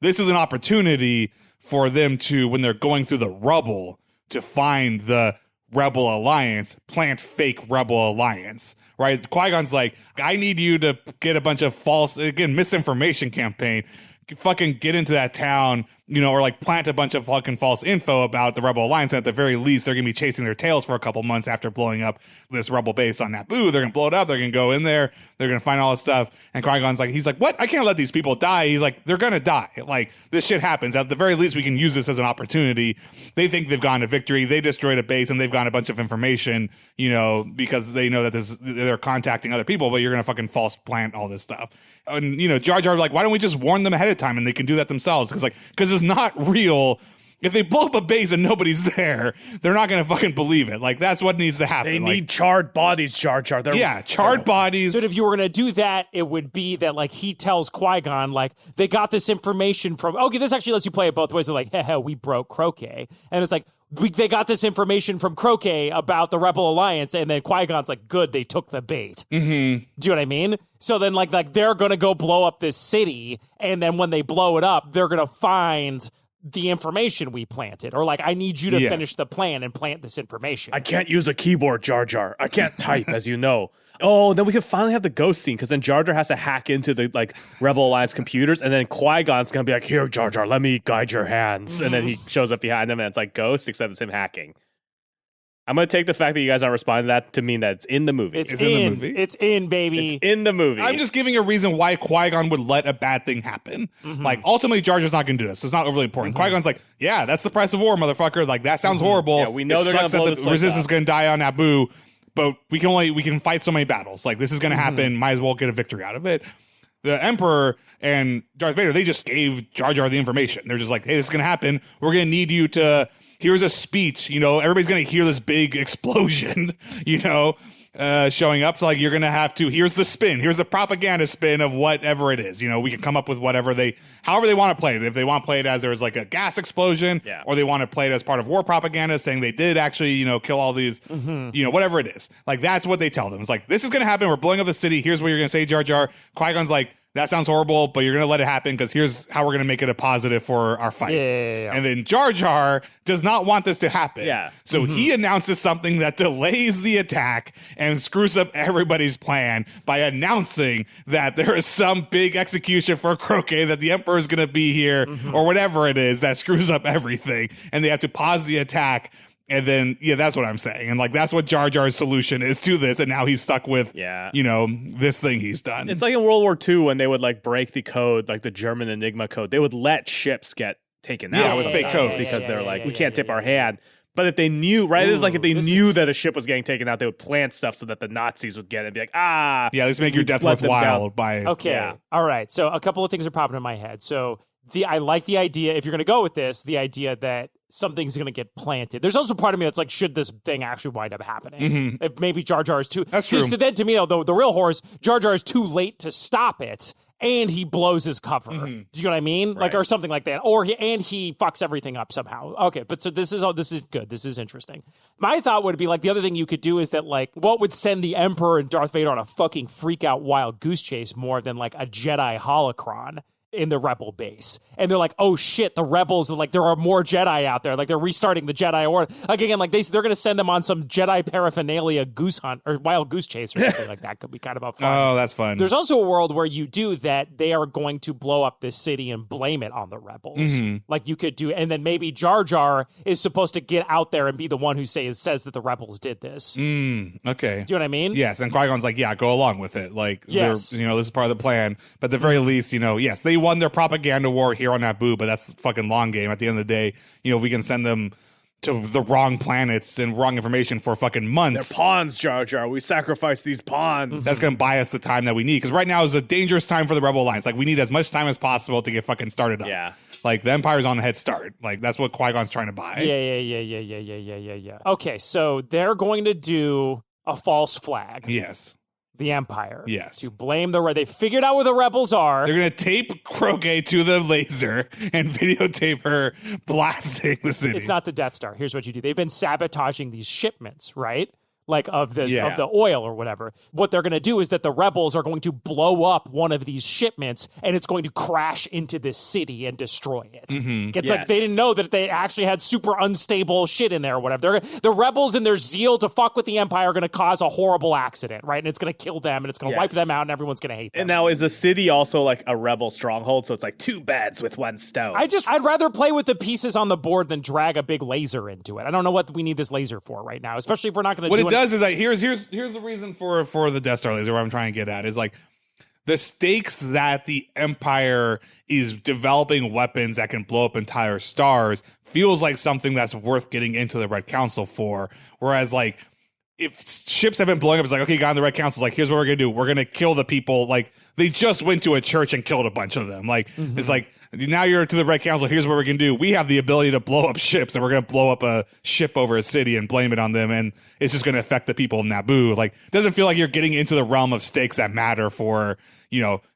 This is an opportunity for them to, when they're going through the rubble, to find the Rebel Alliance, plant fake Rebel Alliance, right? Qui-Gon's like, I need you to get a bunch of false, again, misinformation campaign, fucking get into that town, you know, or like plant a bunch of fucking false info about the Rebel Alliance. And at the very least, they're going to be chasing their tails for a couple months after blowing up this Rebel base on Naboo. They're going to blow it up. They're going to go in there. They're going to find all this stuff. And Qui-Gon's like, he's like, what? I can't let these people die. He's like, they're going to die. Like, this shit happens. At the very least, we can use this as an opportunity. They think they've gone to victory. They destroyed a base and they've gotten a bunch of information, you know, because they know that they're contacting other people, but you're going to fucking false plant all this stuff. And, you know, Jar Jar, like, why don't we just warn them ahead of time and they can do that themselves? Because it's not real If they blow up a base and nobody's there, they're not going to fucking believe it. Like, that's what needs to happen. They need charred bodies, Jar Jar. Charred bodies. So if you were going to do that, it would be that, like, he tells Qui-Gon, like, they got this information from, okay, this actually lets you play it both ways. They're like, heh, we broke Croquet. And it's like, they got this information from Croquet about the Rebel Alliance, and then Qui-Gon's like, good, they took the bait. Mm-hmm. Do you know what I mean? So then, like they're going to go blow up this city, and then when they blow it up, they're going to find the information we planted, or like, I need you to finish the plan and plant this information. I can't use a keyboard, Jar Jar. I can't type, as you know. Oh, then we can finally have the ghost scene, because then Jar Jar has to hack into the like Rebel Alliance computers, and then Qui-Gon's gonna be like, here, Jar Jar, let me guide your hands. And then he shows up behind him, and it's like Ghost, except it's him hacking. I'm going to take the fact that you guys aren't responding to that to mean that it's in the movie. It's in the movie? It's in, baby. It's in the movie. I'm just giving a reason why Qui-Gon would let a bad thing happen. Mm-hmm. Like, ultimately, Jar Jar's not going to do this. So it's not overly important. Mm-hmm. Qui-Gon's like, yeah, that's the price of war, motherfucker. Like, that sounds horrible. Yeah, we know they're going to blow this place up. The Resistance is going to die on Naboo, but we can fight so many battles. Like, this is going to happen. Might as well get a victory out of it. The Emperor and Darth Vader, they just gave Jar Jar the information. They're just like, hey, this is going to happen. We're going to need you to... Here's a speech, everybody's going to hear this big explosion, showing up. So, like, you're going to have to, here's the spin. Here's the propaganda spin of whatever it is. We can come up with however they want to play it. If they want to play it as there's like a gas explosion, or they want to play it as part of war propaganda, saying they did actually, kill all these, whatever it is. Like, that's what they tell them. It's like, this is going to happen. We're blowing up the city. Here's what you're going to say, Jar Jar. Qui-Gon's like, that sounds horrible, but you're going to let it happen because here's how we're going to make it a positive for our fight. Yeah. And then Jar Jar does not want this to happen. Yeah. So he announces something that delays the attack and screws up everybody's plan by announcing that there is some big execution for Croquet, that the Emperor is going to be here, or whatever it is that screws up everything. And they have to pause the attack. And then, that's what I'm saying. And, like, that's what Jar Jar's solution is to this. And now he's stuck with, this thing he's done. It's like in World War II when they would, like, break the code, like the German Enigma code. They would let ships get taken out. Yeah, with fake codes. Because they're like, we can't tip our hand. But if they knew, right? It's like if they knew that a ship was getting taken out, they would plant stuff so that the Nazis would get it and be like, Yeah, let's make your death worthwhile by... Okay. Yeah. All right. So a couple of things are popping in my head. So I like the idea, if you're going to go with this, the idea that something's going to get planted. There's also part of me that's like, should this thing actually wind up happening? If maybe Jar Jar is too... That's true. So then to me, though, the real horror is Jar Jar is too late to stop it, and he blows his cover. Do you know what I mean? Right. Like, or something like that. Or he fucks everything up somehow. Okay, but so this is good. This is interesting. My thought would be, like, the other thing you could do is that, like, what would send the Emperor and Darth Vader on a fucking freak out wild goose chase more than, like, a Jedi holocron in the Rebel base. And they're like, oh shit, the Rebels are like, there are more Jedi out there. Like, they're restarting the Jedi Order. Like, again, like they're going to send them on some Jedi paraphernalia goose hunt or wild goose chase or something like that. Could be kind of fun. Oh, that's fun. There's also a world where you do that. They are going to blow up this city and blame it on the Rebels. Like, you could do, and then maybe Jar Jar is supposed to get out there and be the one who says that the Rebels did this. Okay. Do you know what I mean? Yes, and Qui-Gon's like, yeah, go along with it. Like, yes. This is part of the plan. But at the very least, yes, they won their propaganda war here on Naboo, but that's a fucking long game. At the end of the day, if we can send them to the wrong planets and wrong information for fucking months. They're pawns, Jar Jar. We sacrifice these pawns. That's going to buy us the time that we need. Because right now is a dangerous time for the Rebel Alliance. Like, we need as much time as possible to get fucking started up. Yeah. Like, the Empire's on a head start. Like, that's what Qui-Gon's trying to buy. Yeah. Okay, so they're going to do a false flag. Yes. The Empire. Yes. To blame they figured out where the Rebels are. They're going to tape Croquet to the laser and videotape her blasting the city. It's not the Death Star. Here's what you do. They've been sabotaging these shipments, right? Like of the oil or whatever. What they're going to do is that the Rebels are going to blow up one of these shipments, and it's going to crash into this city and destroy it. It's like they didn't know that they actually had super unstable shit in there or whatever. The Rebels, in their zeal to fuck with the Empire, are going to cause a horrible accident, right? And it's going to kill them, and it's going to wipe them out, and everyone's going to hate them. And now, is the city also like a Rebel stronghold? So it's like two beds with one stone. I'd rather play with the pieces on the board than drag a big laser into it. I don't know what we need this laser for right now, especially if we're not going to do it. Does is like here's the reason for the Death Star laser. What I'm trying to get at is like the stakes that the Empire is developing weapons that can blow up entire stars feels like something that's worth getting into the Red Council for. Whereas like if ships have been blowing up, it's like, okay, got on the Red Council, it's like, here's what we're going to do. We're going to kill the people. Like, they just went to a church and killed a bunch of them. Like, it's like, now you're to the Red Council, here's what we're going to do. We have the ability to blow up ships, and we're going to blow up a ship over a city and blame it on them, and it's just going to affect the people of Naboo. Like, it doesn't feel like you're getting into the realm of stakes that matter for,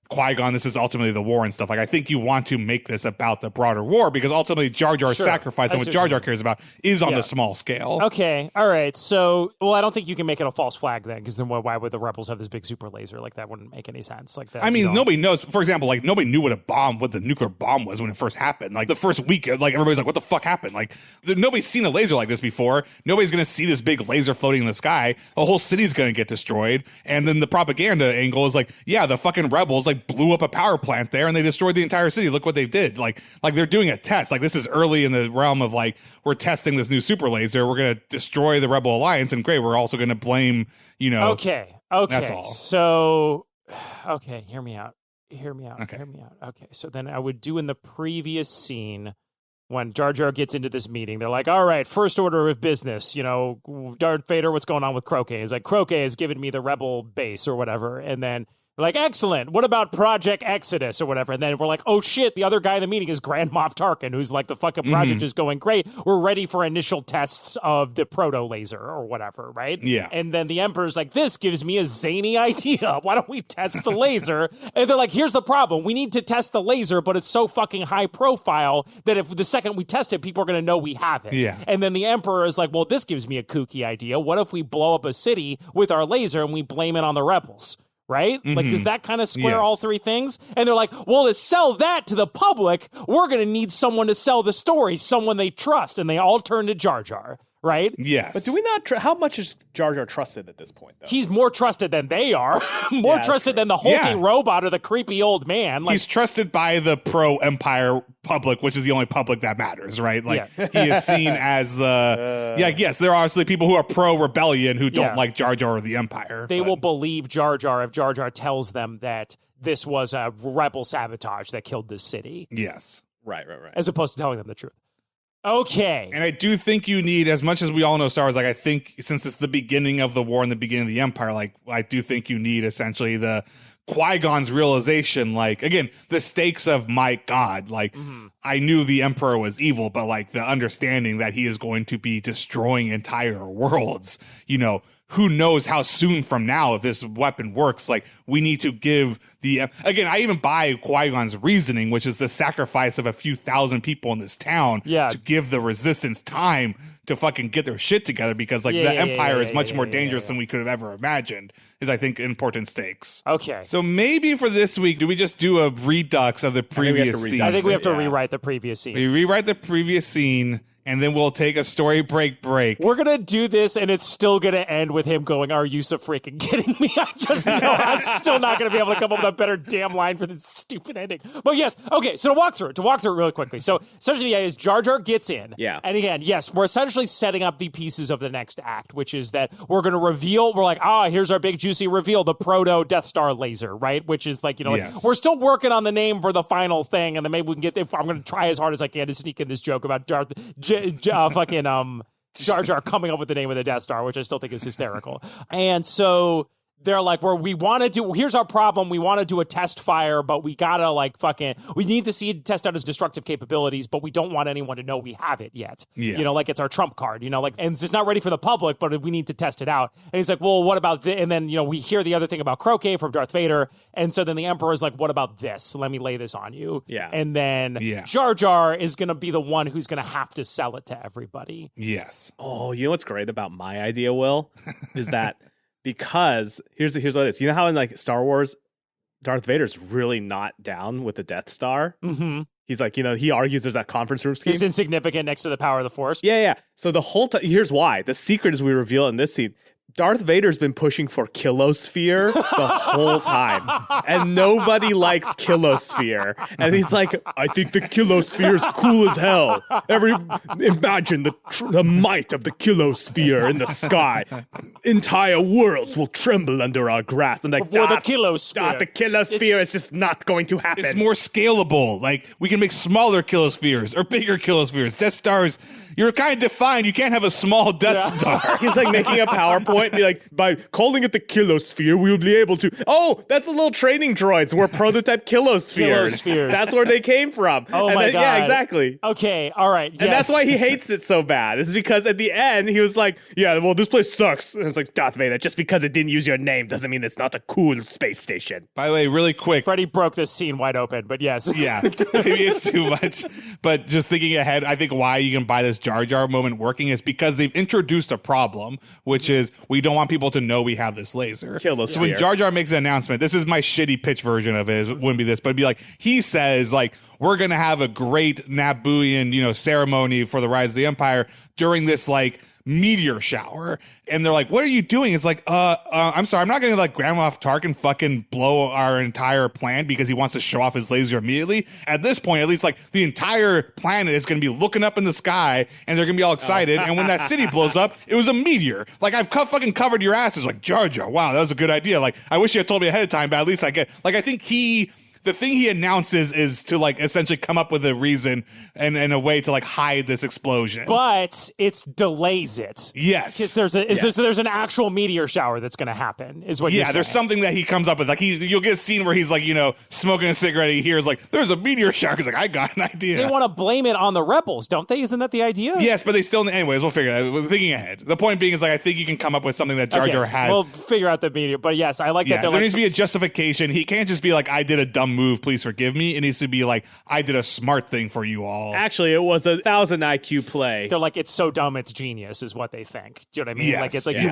Qui-Gon, this is ultimately the war and stuff. Like, I think you want to make this about the broader war, because ultimately Jar Jar's sacrifice and what Jar Jar cares about is on the small scale. Okay, all right. So, I don't think you can make it a false flag then, because then why would the rebels have this big super laser? Like, that wouldn't make any sense. Like that. I mean, nobody knows. For example, like, nobody knew what the nuclear bomb was when it first happened. Like, the first week, like, everybody's like, what the fuck happened? Like, nobody's seen a laser like this before. Nobody's going to see this big laser floating in the sky. The whole city's going to get destroyed. And then the propaganda angle is like, yeah, the fucking rebels, like, blew up a power plant there and they destroyed the entire city. Look what they did. Like they're doing a test. Like, this is early in the realm of, like, we're testing this new super laser. We're going to destroy the Rebel Alliance, and great, we're also going to blame, Okay. That's all. So, okay, hear me out. Okay. Okay, so then I would do in the previous scene when Jar Jar gets into this meeting, they're like, all right, first order of business, Darth Vader, what's going on with Croquet? He's like, Croquet has given me the Rebel base or whatever, and then we're like, excellent. What about Project Exodus or whatever? And then we're like, oh shit, the other guy in the meeting is Grand Moff Tarkin, who's like, the fucking project is going great. We're ready for initial tests of the proto laser or whatever, right? Yeah. And then the Emperor's like, this gives me a zany idea. Why don't we test the laser? And they're like, here's the problem. We need to test the laser, but it's so fucking high profile that if the second we test it, people are going to know we have it. Yeah. And then the Emperor is like, well, this gives me a kooky idea. What if we blow up a city with our laser and we blame it on the rebels? Right? Like, does that kind of square all three things? And they're like, well, to sell that to the public, we're going to need someone to sell the story, someone they trust. And they all turn to Jar Jar, right? Yes. But do we not, how much is Jar Jar trusted at this point, though? He's more trusted than they are. More trusted than the hulking robot or the creepy old man. Like, he's trusted by the pro-Empire public, which is the only public that matters, right? Like, he is seen as the... yes, there are obviously people who are pro-rebellion who don't like Jar Jar or the Empire. They will believe Jar Jar if Jar Jar tells them that this was a rebel sabotage that killed this city. Yes. Right. As opposed to telling them the truth. Okay. And I do think you need, as much as we all know Star Wars, like, I think since it's the beginning of the war and the beginning of the Empire, like, I do think you need essentially the Qui-Gon's realization, like, again, the stakes of my God, like, I knew the Emperor was evil, but, like, the understanding that he is going to be destroying entire worlds, who knows how soon from now, if this weapon works, like, we need to give again, I even buy Qui-Gon's reasoning, which is the sacrifice of a few thousand people in this town to give the resistance time to fucking get their shit together, because, like, the Empire is much more dangerous than we could have ever imagined, is, I think, important stakes. Okay. So maybe for this week, do we just do a redux of the previous scene? I think we have to rewrite the previous scene. We rewrite the previous scene, and then we'll take a story break. We're going to do this, and it's still going to end with him going, are you so freaking kidding me? I just know I'm still not going to be able to come up with a better damn line for this stupid ending. But yes, okay, so to walk through it really quickly. So essentially the idea is Jar Jar gets in. Yeah. And again, yes, we're essentially setting up the pieces of the next act, which is that we're going to reveal, we're like, here's our big juicy reveal, the proto Death Star laser, right? Which is like, we're still working on the name for the final thing, and then maybe we can I'm going to try as hard as I can to sneak in this joke about Jar Jar coming up with the name of the Death Star, which I still think is hysterical. And so they're like, here's our problem. We want to do a test fire, but we gotta we need to see it test out his destructive capabilities, but we don't want anyone to know we have it yet. Yeah. Like it's our trump card, and it's just not ready for the public, but we need to test it out. And he's like, well, what about this? And then, we hear the other thing about Croquet from Darth Vader. And so then the Emperor's like, what about this? Let me lay this on you. Yeah. And then Jar Jar is going to be the one who's going to have to sell it to everybody. Yes. Oh, you know what's great about my idea, Will, is that because here's what it is. You know how in like Star Wars, Darth Vader's really not down with the Death Star? Mm-hmm. He's like, he argues there's that conference room scheme. He's insignificant next to the power of the Force. Yeah. So the whole time, here's why. The secret is we reveal in this scene. Darth Vader's been pushing for Kilosphere the whole time, and nobody likes Kilosphere. And he's like, I think the Kilosphere is cool as hell. Imagine the might of the Kilosphere in the sky. Entire worlds will tremble under our grasp. And like, the Kilosphere. The Kilosphere is just not going to happen. It's more scalable. Like, we can make smaller Kilospheres or bigger Kilospheres. Death Stars, you're kind of defined. You can't have a small Death Star. He's like making a PowerPoint and be like, by calling it the Kilosphere, we'll be able to. Oh, that's the little training droids. We're prototype Kilospheres. That's where they came from. Oh, my God. Yeah, exactly. Okay, all right. Yes. And that's why he hates it so bad. It's because at the end, he was like, yeah, well, this place sucks. And it's like, Darth Vader, just because it didn't use your name doesn't mean it's not a cool space station. By the way, really quick. Freddie broke this scene wide open, but yes. Yeah, maybe it's too much. But just thinking ahead, I think why you can buy this Jar Jar moment working is because they've introduced a problem, which is we don't want people to know we have this laser. So when Jar Jar makes an announcement, this is my shitty pitch version of it. It wouldn't be this, but it'd be like, he says, like, we're going to have a great Nabooian, ceremony for the rise of the Empire during this, like, meteor shower. And they're like, what are you doing? It's like, I'm sorry, I'm not going to let Grand Moff Tarkin fucking blow our entire plan because he wants to show off his laser immediately. At this point, at least, like, the entire planet is going to be looking up in the sky and they're going to be all excited. And when that city blows up, it was a meteor. Like, I've fucking covered your asses. Like, Jar Jar, wow, that was a good idea. Like, I wish you had told me ahead of time, but at least I get, like, I think the thing he announces is to, like, essentially come up with a reason and a way to, like, hide this explosion. But it delays it. Yes. Because there's an actual meteor shower that's going to happen, is what you're saying. Yeah, there's something that he comes up with. Like, you'll get a scene where he's, like, smoking a cigarette. He hears, like, there's a meteor shower. He's like, I got an idea. They want to blame it on the rebels, don't they? Isn't that the idea? Yes, but they still, anyways, we'll figure it out. We're thinking ahead. The point being is, like, I think you can come up with something that Jar Jar has. We'll figure out the meteor. But yes, I like that. There needs to be a justification. He can't just be like, I did a dumb move, please forgive me. It needs to be like, I did a smart thing for you all. Actually, it was 1,000 IQ play. They're like, it's so dumb, it's genius, is what they think. Do you know what I mean? Yes, like, it's like you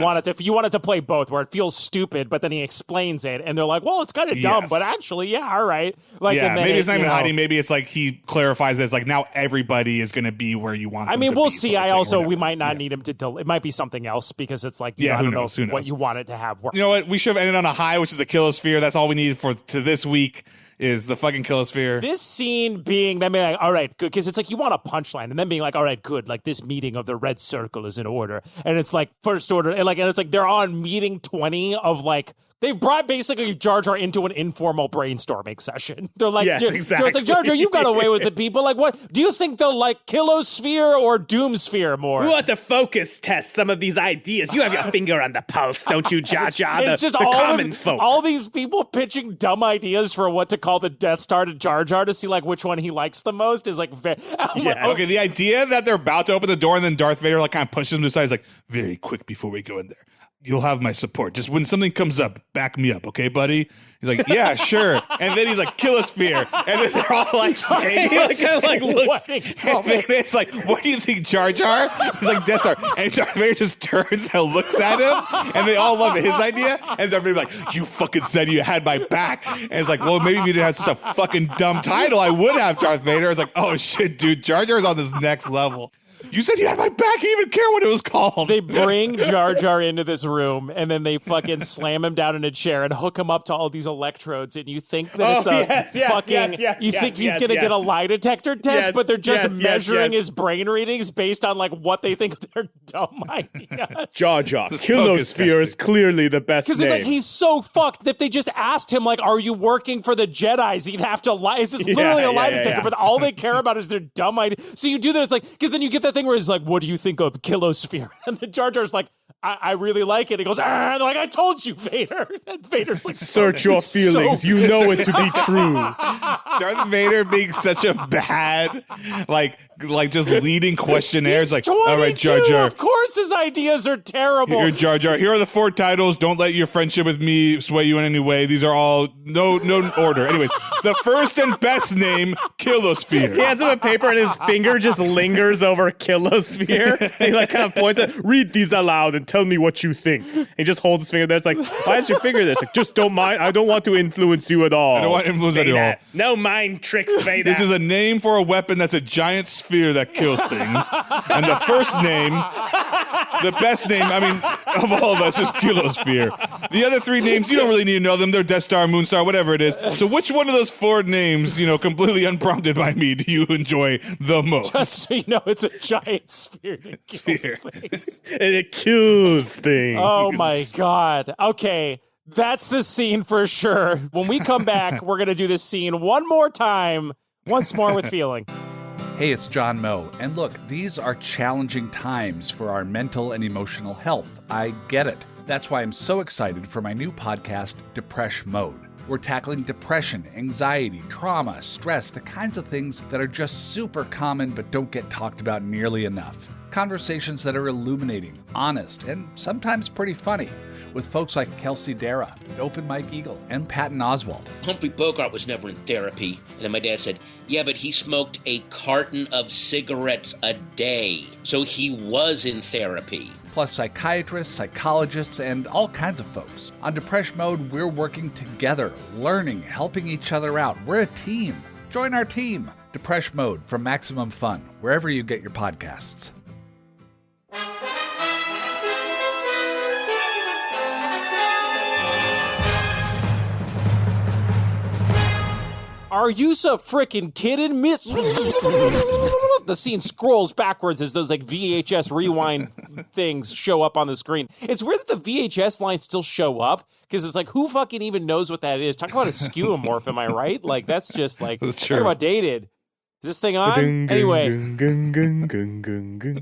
wanted to play both, where it feels stupid, but then he explains it, and they're like, well, it's kind of dumb, but actually, yeah, all right. Like, yeah, and then maybe it's not even hiding. Maybe it's like he clarifies this, like, now everybody is going to be where you want them to we'll be, see. We might not need him to it might be something else, because it's like, I don't know what you want it to have work. You know what? We should have ended on a high, which is the Kilosphere. That's all we needed to this week. Is the fucking Kilosphere. This scene being like, all right, good, because it's like you want a punchline, and then being like, all right, good, like this meeting of the Red Circle is in order, and it's like first order, and it's like they're on meeting 20 of like. They've brought basically Jar Jar into an informal brainstorming session. They're like, yes, exactly. It's like, Jar Jar, you've got away with the people. Like, what do you think they'll like, Kilosphere or Doomsphere more? We want to focus test some of these ideas. You have your finger on the pulse, don't you, Jar Jar? It's just the common folk. All these people pitching dumb ideas for what to call the Death Star to Jar Jar to see like which one he likes the most is like, okay. The idea that they're about to open the door and then Darth Vader like kind of pushes them to the side is like, very quick before we go in there. You'll have my support. Just when something comes up, back me up, okay, buddy? He's like, yeah, sure. And then he's like, Kilosphere. And then they're all like, saying, and then it's like, what do you think, Jar Jar? He's like, Death Star. And Darth Vader just turns and looks at him, and they all love it. His idea. And Darth Vader's like, you fucking said you had my back. And it's like, well, maybe if you didn't have such a fucking dumb title, I would have, Darth Vader. It's like, oh shit, dude, Jar Jar's on this next level. You said you had my back. I didn't even care what it was called. They bring Jar Jar into this room, and then they fucking slam him down in a chair and hook him up to all these electrodes. And you think that it's he's going to get a lie detector test, but they're just measuring his brain readings based on like what they think they're dumb ideas. Jar Jar, Kilosphere is clearly the best name. Because it's like he's so fucked that if they just asked him like, "Are you working for the Jedis?" He'd have to lie. It's literally a lie detector, but all they care about is their dumb idea. So you do that. It's like because then you get that thing where it's like, what do you think of Kilosphere? And the Jar Jar's like, I really like it. He goes, and they're like, I told you, Vader. And Vader's like, search your feelings. So you know it to be true. Darth Vader being such a bad, like just leading questionnaires. Like, all right, Jar Jar. Of course his ideas are terrible. Here, Jar Jar. Here are the 4 titles. Don't let your friendship with me sway you in any way. These are all no order. Anyways, the first and best name, Kilosphere. He hands him a paper and his finger just lingers over Kilosphere. He like kind of points at, read these aloud and tell me what you think. And he just holds his finger there. It's like, why is your finger there? It's like, just don't mind. I don't want to influence you at all. I don't want to influence at all. No mind tricks, Vader. This is a name for a weapon that's a giant sphere that kills things. And the first name, the best name, I mean, of all of us is Kilosphere. The other 3 names, you don't really need to know them. They're Death Star, Moonstar, whatever it is. So which one of those 4 names, completely unprompted by me, do you enjoy the most? Just so you know, it's a giant sphere that kills things. And it kills things. Oh my God. Okay. That's the scene for sure. When we come back, we're going to do this scene one more time, once more with feeling. Hey, it's John Moe. And look, these are challenging times for our mental and emotional health. I get it. That's why I'm so excited for my new podcast, Depresh Mode. We're tackling depression, anxiety, trauma, stress, the kinds of things that are just super common but don't get talked about nearly enough. Conversations that are illuminating, honest, and sometimes pretty funny, with folks like Kelsey Dara, Open Mike Eagle, and Patton Oswalt. Humphrey Bogart was never in therapy. And then my dad said, yeah, but he smoked a carton of cigarettes a day. So he was in therapy. Plus psychiatrists, psychologists, and all kinds of folks. On Depresh Mode, we're working together, learning, helping each other out. We're a team. Join our team. Depresh Mode from Maximum Fun, wherever you get your podcasts. Are you so freaking kidding me? The scene scrolls backwards as those like VHS rewind things show up on the screen. It's weird that the VHS lines still show up because it's like, who fucking even knows what that is? Talk about a skeuomorph, am I right? Like, that's just like, talk about dated. Is this thing on? Anyway.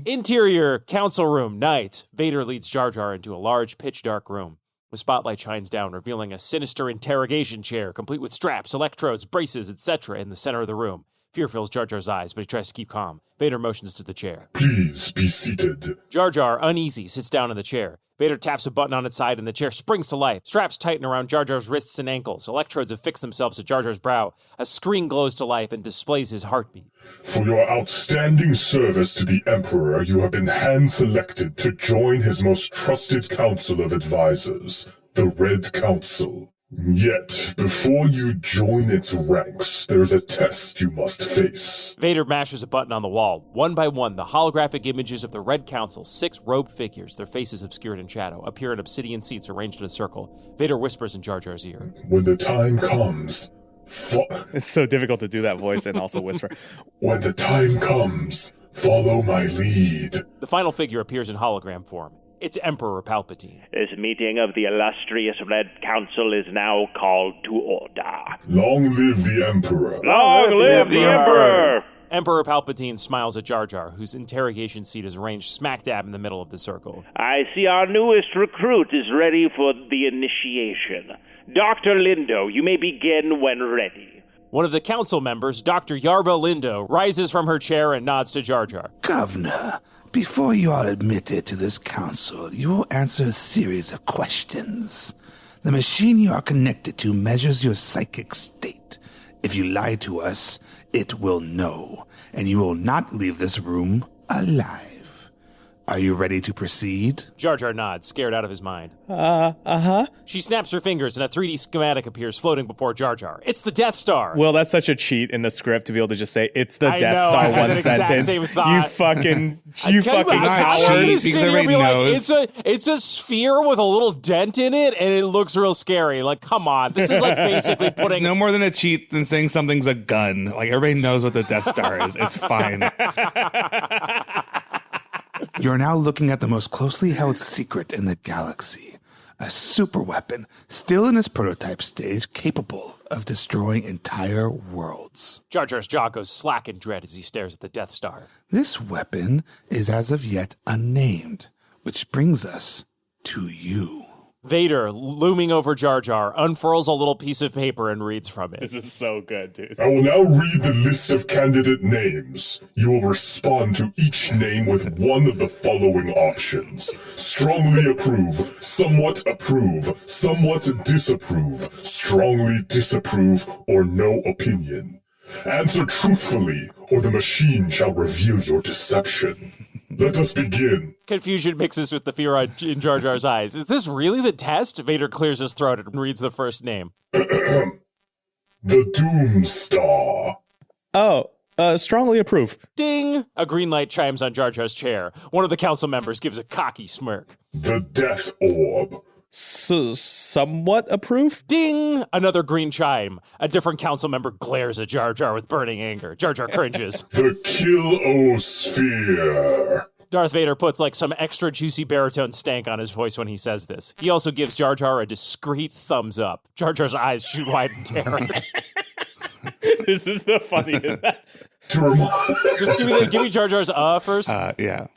Interior council room, night. Vader leads Jar Jar into a large, pitch-dark room. The spotlight shines down, revealing a sinister interrogation chair, complete with straps, electrodes, braces, etc. in the center of the room. Fear fills Jar Jar's eyes, but he tries to keep calm. Vader motions to the chair. Please be seated. Jar Jar, uneasy, sits down in the chair. Vader taps a button on its side and the chair springs to life. Straps tighten around Jar Jar's wrists and ankles. Electrodes affix themselves to Jar Jar's brow. A screen glows to life and displays his heartbeat. For your outstanding service to the Emperor, you have been hand-selected to join his most trusted council of advisors, the Red Council. Yet, before you join its ranks, there's a test you must face. Vader mashes a button on the wall. One by one, the holographic images of the Red Council, 6 robed figures, their faces obscured in shadow, appear in obsidian seats arranged in a circle. Vader whispers in Jar Jar's ear. When the time comes... It's so difficult to do that voice and also whisper. When the time comes, follow my lead. The final figure appears in hologram form. It's Emperor Palpatine. This meeting of the illustrious Red Council is now called to order. Long live the Emperor. Long live the Emperor! Emperor Palpatine smiles at Jar Jar, whose interrogation seat is ranged smack dab in the middle of the circle. I see our newest recruit is ready for the initiation. Dr. Lindo, you may begin when ready. One of the council members, Dr. Yarba Lindo, rises from her chair and nods to Jar Jar. Governor, before you are admitted to this council, you will answer a series of questions. The machine you are connected to measures your psychic state. If you lie to us, it will know, and you will not leave this room alive. Are you ready to proceed? Jar Jar nods, scared out of his mind. Uh-huh. She snaps her fingers and a 3D schematic appears floating before Jar Jar. It's the Death Star! Well, that's such a cheat in the script to be able to just say, it's the Death I Star, had one that exact sentence. same thought. You fucking coward. knows. It's a sphere with a little dent in it, and it looks real scary. Like, come on. This is like basically putting... No more than a cheat than saying something's a gun. Like, everybody knows what the Death Star is. It's fine. You're now looking at the most closely held secret in the galaxy. A superweapon, still in its prototype stage, capable of destroying entire worlds. Jar Jar's jaw goes slack in dread as he stares at the Death Star. This weapon is as of yet unnamed, which brings us to you. Vader, looming over Jar Jar, unfurls a little piece of paper and reads from it. This is so good, dude. I will now read the list of candidate names. You will respond to each name with one of the following options. Strongly approve, somewhat disapprove, strongly disapprove, or no opinion. Answer truthfully, or the machine shall reveal your deception. Let us begin. Confusion mixes with the fear in Jar Jar's eyes. Is this really the test? Vader clears his throat and reads the first name. The Doom Star. Oh, strongly approve. Ding! A green light chimes on Jar Jar's chair. One of the council members gives a cocky smirk. The Death Orb. Somewhat approve? Ding! Another green chime. A different council member glares at Jar Jar with burning anger. Jar Jar cringes. The Kill-O-Sphere. Darth Vader puts like some extra juicy baritone stank on his voice when he says this. He also gives Jar Jar a discreet thumbs up. Jar Jar's eyes shoot wide in terror. This is the funniest. To remind... Just give me Jar Jar's first. Yeah.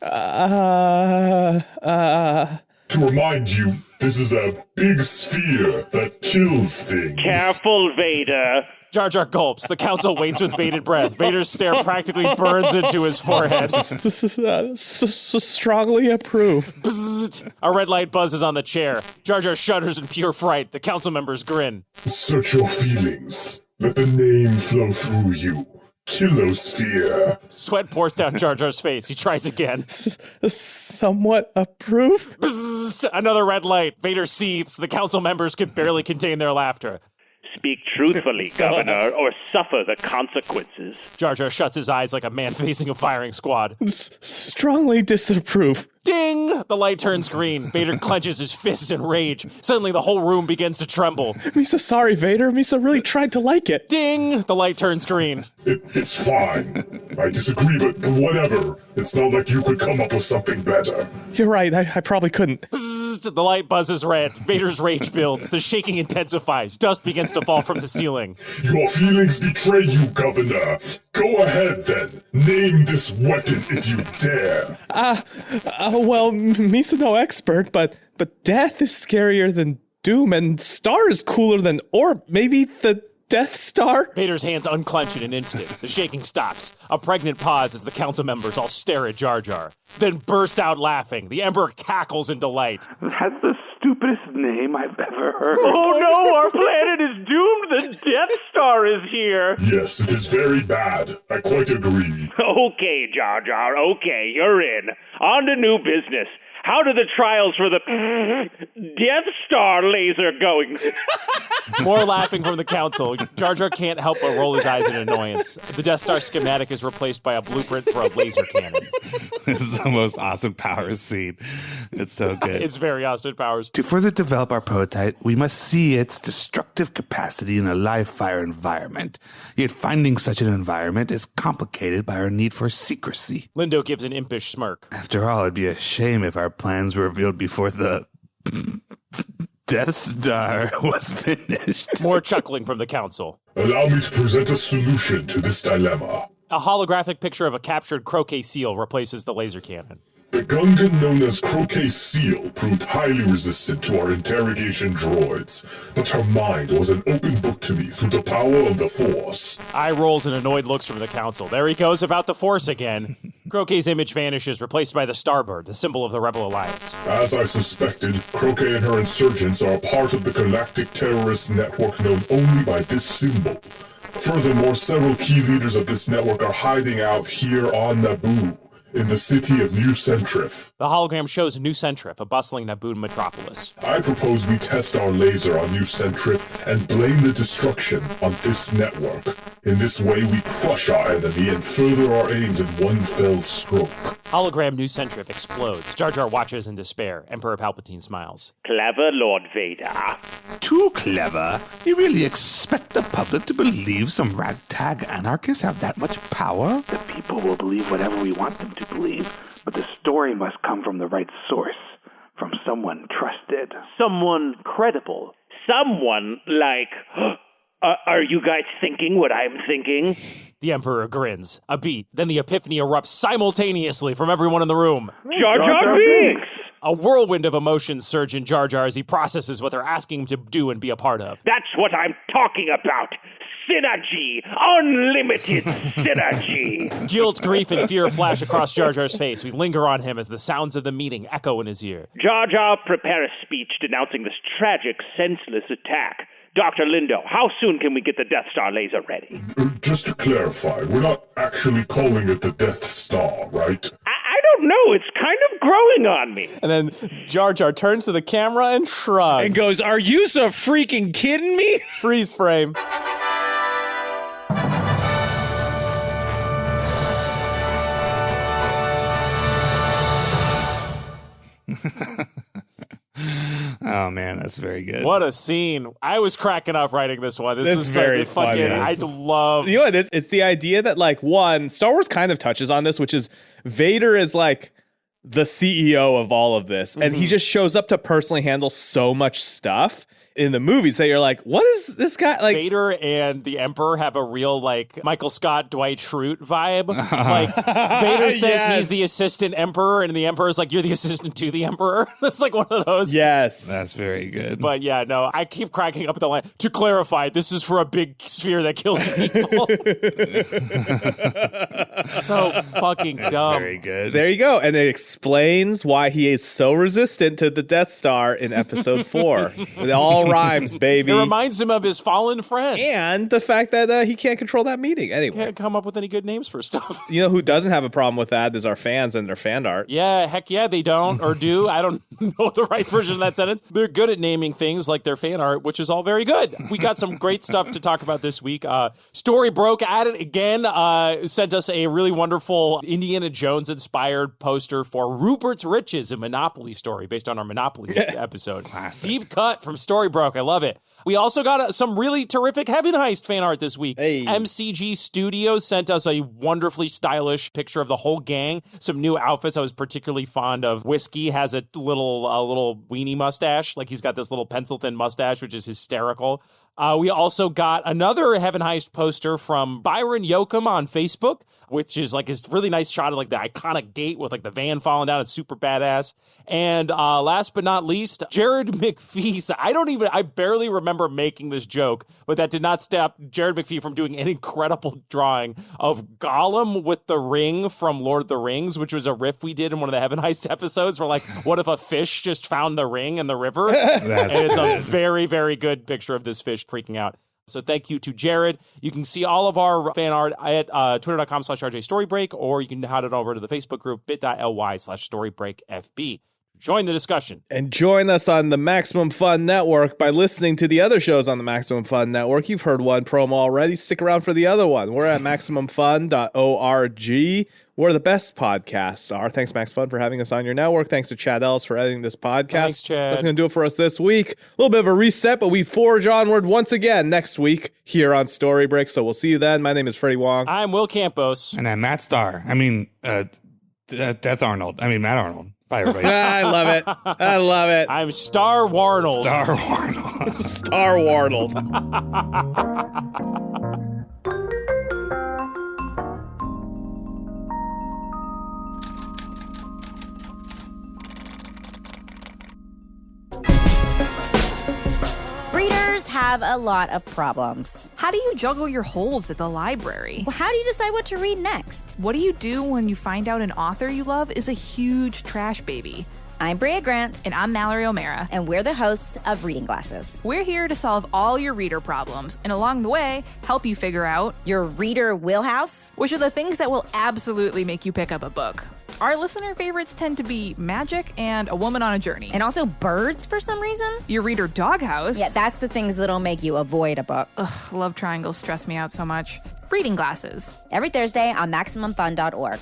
To remind you, this is a big sphere that kills things. Careful, Vader. Jar Jar gulps. The council waits with bated breath. Vader's stare practically burns into his forehead. Strongly approve. Bzzzt. A red light buzzes on the chair. Jar Jar shudders in pure fright. The council members grin. Search your feelings. Let the name flow through you. Kilosphere. Sweat pours down Jar Jar's face. He tries again. Somewhat approve? Bzzzt. Another red light. Vader seethes. The council members can barely contain their laughter. Speak truthfully, Governor, or suffer the consequences. Jar Jar shuts his eyes like a man facing a firing squad. Strongly disapprove. Ding! The light turns green. Vader clenches his fists in rage. Suddenly, the whole room begins to tremble. Misa, sorry, Vader. Misa really tried to like it. Ding! The light turns green. It's fine. I disagree, but whatever. It's not like you could come up with something better. You're right. I probably couldn't. Bzzzt, the light buzzes red. Vader's rage builds. The shaking intensifies. Dust begins to fall from the ceiling. Your feelings betray you, Governor. Go ahead, then. Name this weapon if you dare. Well, Misa no expert, but death is scarier than doom, and star is cooler than orb. Maybe the Death Star? Vader's hands unclench in an instant. The shaking stops. A pregnant pause as the council members all stare at Jar Jar. Then burst out laughing. The Emperor cackles in delight. That's the stupidest name I've ever heard. Oh no, our planet is doomed! The Death Star is here! Yes, it is very bad. I quite agree. Okay, Jar Jar, okay, you're in. On to new business. How do the trials for the Death Star laser going? More laughing from the council. Jar Jar can't help but roll his eyes in annoyance. The Death Star schematic is replaced by a blueprint for a laser cannon. This is the most Austin Powers scene. It's so good. It's very Austin Powers. To further develop our prototype, we must see its destructive capacity in a live fire environment. Yet finding such an environment is complicated by our need for secrecy. Lindo gives an impish smirk. After all, it'd be a shame if our plans were revealed before the Death Star was finished. More chuckling from the council. Allow me to present a solution to this dilemma. A holographic picture of a captured croquet seal replaces the laser cannon. The Gungan known as Croquet Seal proved highly resistant to our interrogation droids, but her mind was an open book to me through the power of the Force. Eye rolls and annoyed looks from the council. There he goes about the Force again. Croquet's image vanishes, replaced by the Starbird, the symbol of the Rebel Alliance. As I suspected, Croquet and her insurgents are a part of the galactic terrorist network known only by this symbol. Furthermore, several key leaders of this network are hiding out here on Naboo, in the city of New Centrif. The hologram shows New Centrif, a bustling Naboo metropolis. I propose we test our laser on New Centrif and blame the destruction on this network. In this way, we crush our enemy and further our aims in one fell stroke. Hologram New Centrif explodes. Jar Jar watches in despair. Emperor Palpatine smiles. Clever, Lord Vader. Too clever? You really expect the public to believe some ragtag anarchists have that much power? The people will believe whatever we want them to believe, but the story must come from the right source, from someone trusted. Someone credible. Someone like... Are you guys thinking what I'm thinking? The Emperor grins. A beat. Then the epiphany erupts simultaneously from everyone in the room. Jar Jar Binks! A whirlwind of emotions surge in Jar Jar as he processes what they're asking him to do and be a part of. That's what I'm talking about. Synergy. Unlimited synergy. Guilt, grief, and fear flash across Jar Jar's face. We linger on him as the sounds of the meeting echo in his ear. Jar Jar, prepare a speech denouncing this tragic, senseless attack. Dr. Lindo, how soon can we get the Death Star laser ready? Just to clarify, we're not actually calling it the Death Star, right? I don't know. It's kind of growing on me. And then Jar Jar turns to the camera and shrugs. And goes, "Are you so freaking kidding me?" Freeze frame. Oh man, that's very good. What a scene. I was cracking up writing this one. This is very like fucking, funny. I love. You know what it is? It's the idea that, like, one, Star Wars kind of touches on this, which is Vader is like the CEO of all of this, and he just shows up to personally handle so much stuff. in the movies that you're like, what is this guy like? Vader and the Emperor have a real like Michael Scott, Dwight Schrute vibe. Like Vader says he's the assistant emperor, and the Emperor's like, you're the assistant to the Emperor. That's like one of those. Yes. That's very good. But yeah, no, I keep cracking up at the line. To clarify, this is for a big sphere that kills people. So fucking dumb. Very good. There you go. And it explains why he is so resistant to the Death Star in episode 4. It all rhymes, baby. It reminds him of his fallen friend. And the fact that he can't control that meeting. Anyway. Can't come up with any good names for stuff. You know who doesn't have a problem with that is our fans and their fan art. Yeah, heck yeah, they don't or do. I don't know the right version of that sentence. They're good at naming things like their fan art, which is all very good. We got some great stuff to talk about this week. Story Broke at it again. Sent us a really wonderful Indiana Jones inspired poster for Rupert's Riches, a Monopoly story based on our Monopoly episode. Classic. Deep cut from Story Broke. I love it. We also got some really terrific Heaven Heist fan art this week. Hey. MCG Studios sent us a wonderfully stylish picture of the whole gang. Some new outfits I was particularly fond of. Whiskey has a little weenie mustache. Like he's got this little pencil thin mustache, which is hysterical. We also got another Heaven Heist poster from Byron Yoakum on Facebook, which is like this really nice shot of like the iconic gate with like the van falling down. It's super badass. And last but not least, Jared McPhee. I barely remember making this joke, but that did not stop Jared McPhee from doing an incredible drawing of Gollum with the ring from Lord of the Rings, which was a riff we did in one of the Heaven Heist episodes where like, what if a fish just found the ring in the river? And it's a very, very good picture of this fish freaking out. So thank you to Jared. You can see all of our fan art at twitter.com/RJStoryBreak, or you can head it over to the Facebook group bit.ly/StoryBreakFB. Join the discussion. And join us on the Maximum Fun Network by listening to the other shows on the Maximum Fun Network. You've heard one promo already. Stick around for the other one. We're at MaximumFun.org, where the best podcasts are. Thanks, Max Fun, for having us on your network. Thanks to Chad Ellis for editing this podcast. Thanks, Chad. That's going to do it for us this week. A little bit of a reset, but we forge onward once again next week here on Story Break. So we'll see you then. My name is Freddie Wong. I'm Will Campos. And I'm Matt Starr. Death Arnold. Matt Arnold. Bye, everybody. I love it. I love it. I'm Star Warnold. Star Warnold. Star Warnold. Readers have a lot of problems. How do you juggle your holds at the library? Well, how do you decide what to read next? What do you do when you find out an author you love is a huge trash baby? I'm Brea Grant. And I'm Mallory O'Mara. And we're the hosts of Reading Glasses. We're here to solve all your reader problems, and along the way, help you figure out your reader wheelhouse, which are the things that will absolutely make you pick up a book. Our listener favorites tend to be magic and a woman on a journey. And also birds for some reason. Your reader doghouse. Yeah, that's the things that'll make you avoid a book. Ugh, love triangles stress me out so much. Reading Glasses. Every Thursday on MaximumFun.org.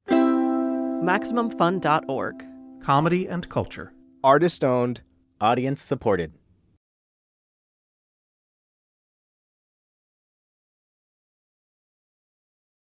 MaximumFun.org. Comedy and culture. Artist owned, audience supported.